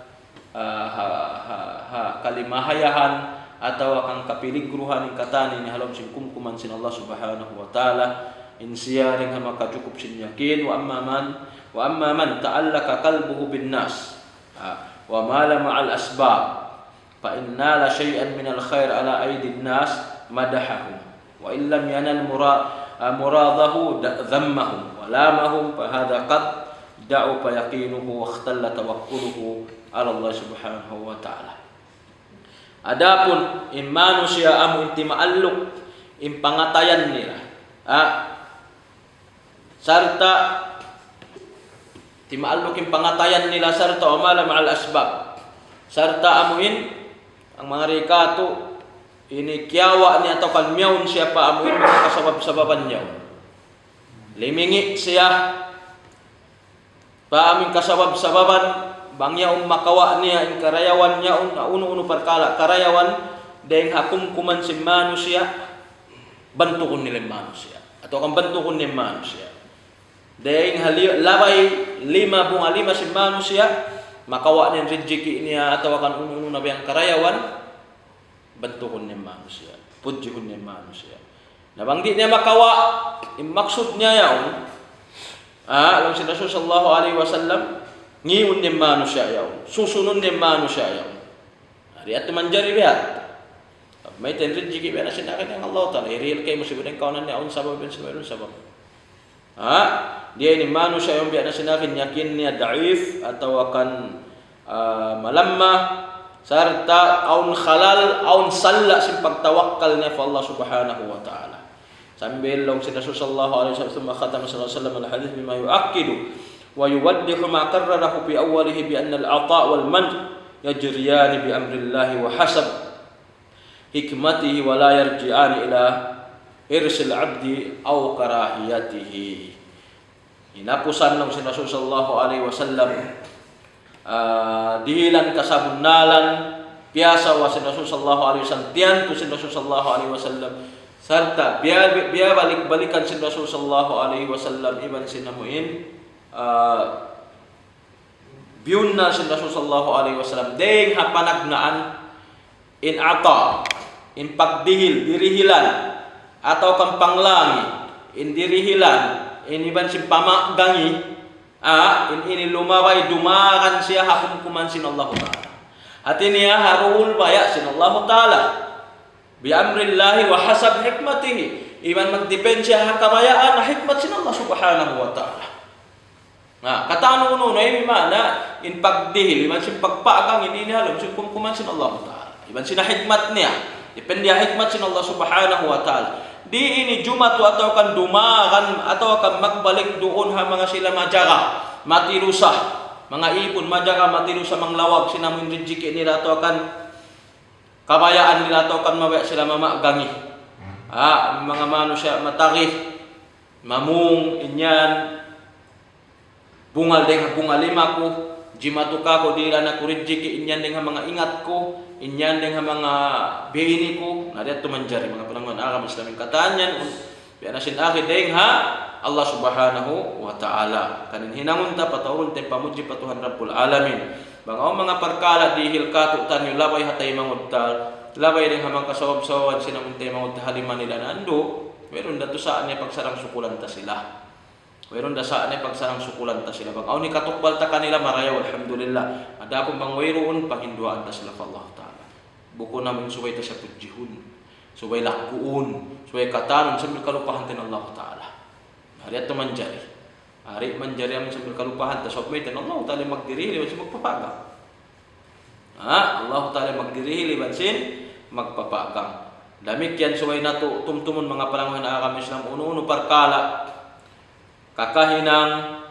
kalimahayahan atau akan kapiligruhan ingkatan ini halom sin kumkuman sin Allah subhanahu wa ta'ala in siyaring maka cukup sin yakin wa amma man ta'allaka qalbuhu bin nas wa mala ma'al asbab fa inna la syai'an min al khair ala aidin nas madahahum wa illam yanal muradahu dhammahum wa lamahum fa hadha qad da'u fa yaqinuhu wa ikhtalla tawakkuluhu ala Allah subhanahu wa ta'ala. Adapun manusia amu inti maalluk pangatayan nila sarta ti maalluk pangatayan nila sarta umala ma'al asbab sarta amuin ang mga rikato ini kiyawa ni atau kan miyawn siya pa amuin mga kasabab-sababan niya limingi siya pa aming kasabab-sababan bangya makawa niya in karayawan niya unu perkala karayawan deng hakumkuman si manusia bantukon nila manusia atau kan bantukon ni manusia deng labay bunga lima si manusia makawa niya rezeki niya atau kan unu na biyang karayawan bantukon ni manusia pudjihon ni manusia nabanggi niya makawa maksud niya yaon alam si Rasul sallallahu alaihi wasallam ngiun ni manusia yaw susunun ni manusia yaw hari at manjari bihat may tenrin jiki bena sinakin yang Allah ta'ala real kay musibudeng kaunan ni aun sabab ben sabab dia ini manusia yang biasa sinakin yakin niya da'if atau akan malamma serta aun khalal aun salla sim pagtawakkal niya fa Allah subhanahu wa ta'ala sambil long si Rasul sallallahu alaihi wasallam khatam sallallahu alaihi wasallam al hadis bima yu'akkidu ويوضح ما قرره في أوله بأن العطاء والمنع يجريان بأمر الله وحسب حكمته ولا يرجعان إلى حرص العبد أو كراهيته. Inapusan ng si Rasul sallallahu alaihi wasallam dihilan kasabunnalan biasa wa si Rasul sallallahu alaihi wasallam tiyan tu si Rasul sallallahu alaihi wasallam serta biya balik-balikan si Rasul sallallahu alaihi wasallam iban sinamuin biyunna si Rasul sallallahu alaihi wasallam deng hapanagnaan in ata in pagdihil dirihilan atau kan panglangi in dirihilan in iban si pamagangi in ini lumaway dumakan siya hakumkuman sin Allah ta'ala hati niya harul baya sin Allah ta'ala bi amrillahi wa hasab hikmatihi iman magdepend siya hakabayaan na hikmat sin Allah subhanahu wa ta'ala. Kata ano ay mana in pagdihil iban sin pagpagang ini halom sin kumkuman sin Allah ta'ala iban sin hikmat niya depende hikmat sin Allah subhanahu wa ta'ala di ini jumatu atau kan dumakan atau kan magbalik doon ha mga sila majaga matirusah mga ipon majaga matirusah manglawag sinamun rinjiki nila atau kan kabayaan nila atau kan mabaya sila mamagangi mga manusia matagih mamung inyan bungal deng bungal lima ko jimatu ka ko dira na kurijiki inyan deng mga ingat ko inyan deng mga bini ko nariat tumanjari mga panangon agam islamin katanyan biya na sin akid deng ha Allah subhanahu wa ta'ala kanin hinangon ta patawon te pamuji patuhan rabbul alamin bangaw mga perkala dihil kato tan labay hatay mangudtal labay deng hamang kasawab-sawan sinamun te mangud haliman nila nando Meron dato saan niya pagsarang sukulan ta sila. Meron da saan niya pagsarang sukulan ta sila. Bang aw ni katukbal ta kanila marayaw alhamdulillah. Ada akong bang wayroon panghinduan ta sila pa Allah Ta'ala. Buko namin suway ta siya pudjihun. Suway lakkuun. Suway katanon sambil kalupahan tin Allah Ta'ala. Hari ato manjari. Hari manjari amin sambil kalupahan ta. So may tin Allah Ta'ala magdirili bansin magpapagang. Allah Ta'ala magdirili bansin magpapagang. Damik yan suway na to tumtumon mga palangoy na kami Islam uno-uno parkala kakahinang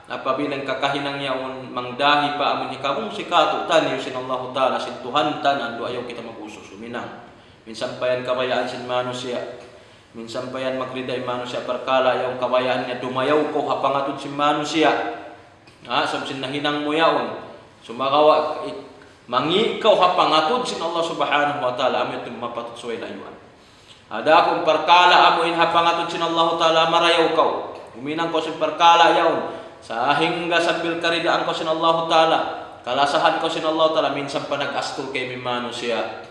napabilang kakahinang yaon mangdahi pa amun hikamong sikato tani sin Allah Ta'ala sin Tuhan tanan do ayaw kita mag-usos suminang minsan pa yan kabayaan sin manusia minsan pa yan magriday manusia parkala yaong kabayaan niya dumayaw ko hapangatod sin manusia sin nahinang mo yaon sumakawa mangi ikaw hapangatod sin Allah Subhanahu wa Ta'ala amin ito mapatod suway layuan. Ada akong parkala amuin hapangatod sin Allah Ta'ala marayaw kaw. Uminang ko sin parkala yaon. Sa hingga sambil karidaan ko sin Allah Ta'ala. Kalasahan ko sin Allah Ta'ala. Minsan pa nag-astol kay may manusia.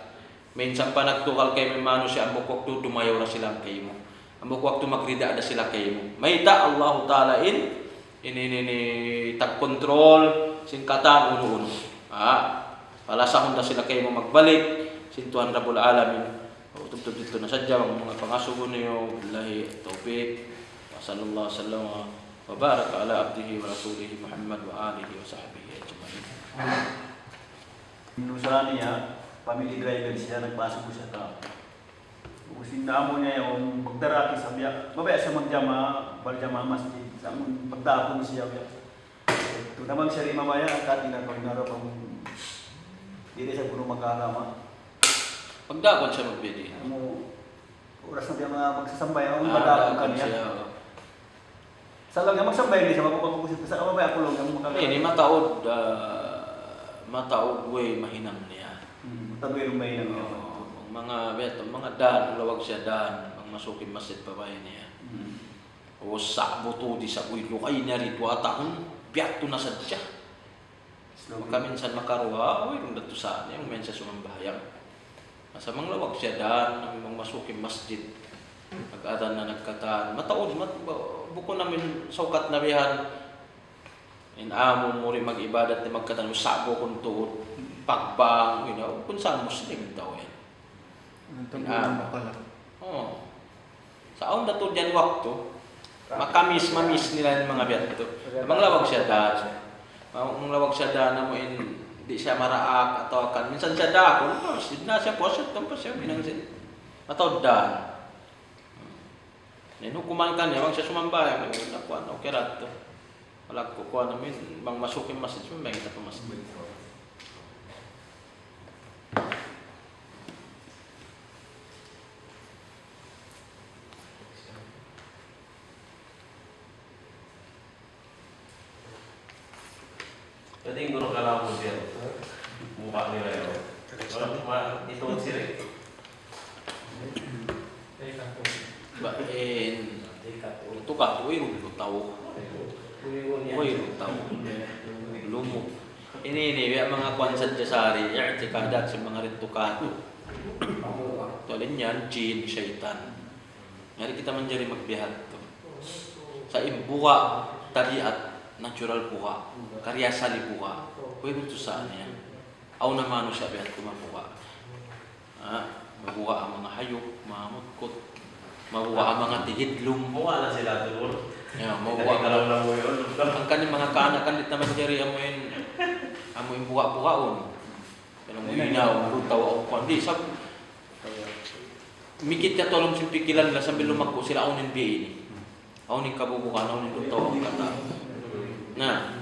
Minsan pa nagtukal kay may manusia. Ambok waktu dumayaw na sila kay mo. Ambok waktu magrida na sila kay mo. Mayta Allah Ta'ala ini tag-control sin katan uno-uno. Palasahon na sila kayo magbalik sin Tuhan Rabbul Alamin. Utub-tub dito na sadya mga pangasugo niyo billahi taufiq wa sallallahu sallam wa baraka ala abdihi wa rasulihi Muhammad wa alihi wa sahbihi ajma'in. Minusara niya, family driver siya, nagbasa ko siya ta. Usin na mo niya yung pagdarati sa biya. Mabaya siya baljama masjid. Sa pagdako siya biya. Ito naman siya rin mamaya, kati na pag naro pang hindi siya puro magkakama. Pagdakon siya magbili. Oras na mga magsasambay ang badakon kaniya. Sa lang nga magsambay niya siya, mapupapusit sa mamaya kulong yung makakama. Ini mataod way mahinam niya. Mataod yung mahinam niya. Mga dan, lawag siya dan, mga masukin masjid babae niya. O sakbo to di sa ulo kay na rito atahon, biyak to na sadya. Maka minsan makaruha, yung dato saan, yung minsan sumambahayang. Sa mga lawag siya dan, mga masukin masjid, nag-adan na nagkataan. Mataod, buko namin saukat na bihan, inamon mo rin mag-ibadat na magkataan, sabo kung tuod, pagbang, kung saan Muslim daw yan. Sa aon dato dyan wakto, mamis nila yung mga biyan ito. Mga lawag siya dan. Ang lawag siya da na mo hindi siya maraak atau akan minsan siya da ako na siya poset pa siya binangsin atau da hukuman kan ya wag siya sumambay ang nakuan okay rato wala ko kuan namin bang masukin masjid may kita pa masjid. Jadi guru kalau dia muka nilai orang cuma itu sih. Itu kah tuh lu tahu. Lu tahu. Lumu. Ini ya mga kwansan jasari, i'tikadat sa mga rintukato. Tuwalin jin, syaitan. Mari kita menjadi magbihat to. Sa imbuka tabiat natural buka, karya sali buka. Kuwi gusto saan yan. Aw na manusia bihat kumabuka. Mabuka ang mga hayop, mga mutkot, mabuka ang mga tihidlum. Wala sila doon. Mabuka kalau lang mo yun. ang kanin mga kaanak-kan dit naman diri amoy buka-bukaon. Pero mo inaw, lutaw o kundi sab mikit ka tolong simpikilan la sambil lumako sila awnin biini. Awnin kabubukan, awnin lutaw ang kata. Nah,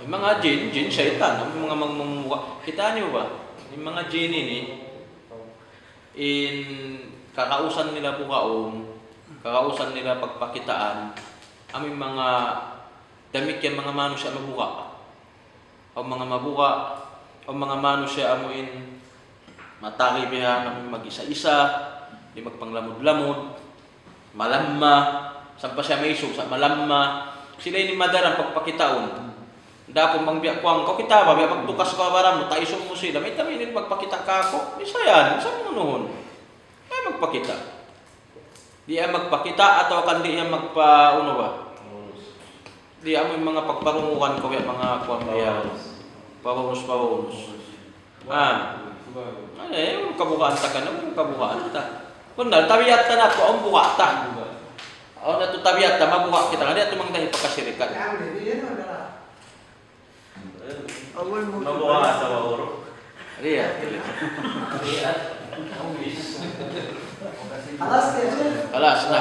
mga jin, syaitan, mga magmumuka. Kita niyo ba? Yung mga jin ini, kakausan nila bukaon, kakausan nila pagpakitaan, aming mga damit yan mga manusia mabuka. O mga mabuka, o mga manusia amuin matari biya namin mag-isa-isa, di magpanglamod-lamod, malamma, saan pa siya may isog, sa malamma, sila ini madaran pagpakitaon. Dako mangbiyak ko ang kita ba biya pagtukas ka para mo taisong mo sila. May taminin magpakita ka ako. Bisayan, sa mo noon. Ay magpakita. Di ay magpakita atau kan di ay magpa ba? Di ay mga pagparungukan ko yung mga kuwamaya. Pawunus. Kabukaan ta ka na, kabukaan ta. Kung tabiyat ta na ko ang buka ta. O na to tabiyat ta mabuka kita nga ito mga ipakasirikan. Mabuka ka sa wauro. Iya. Alas na.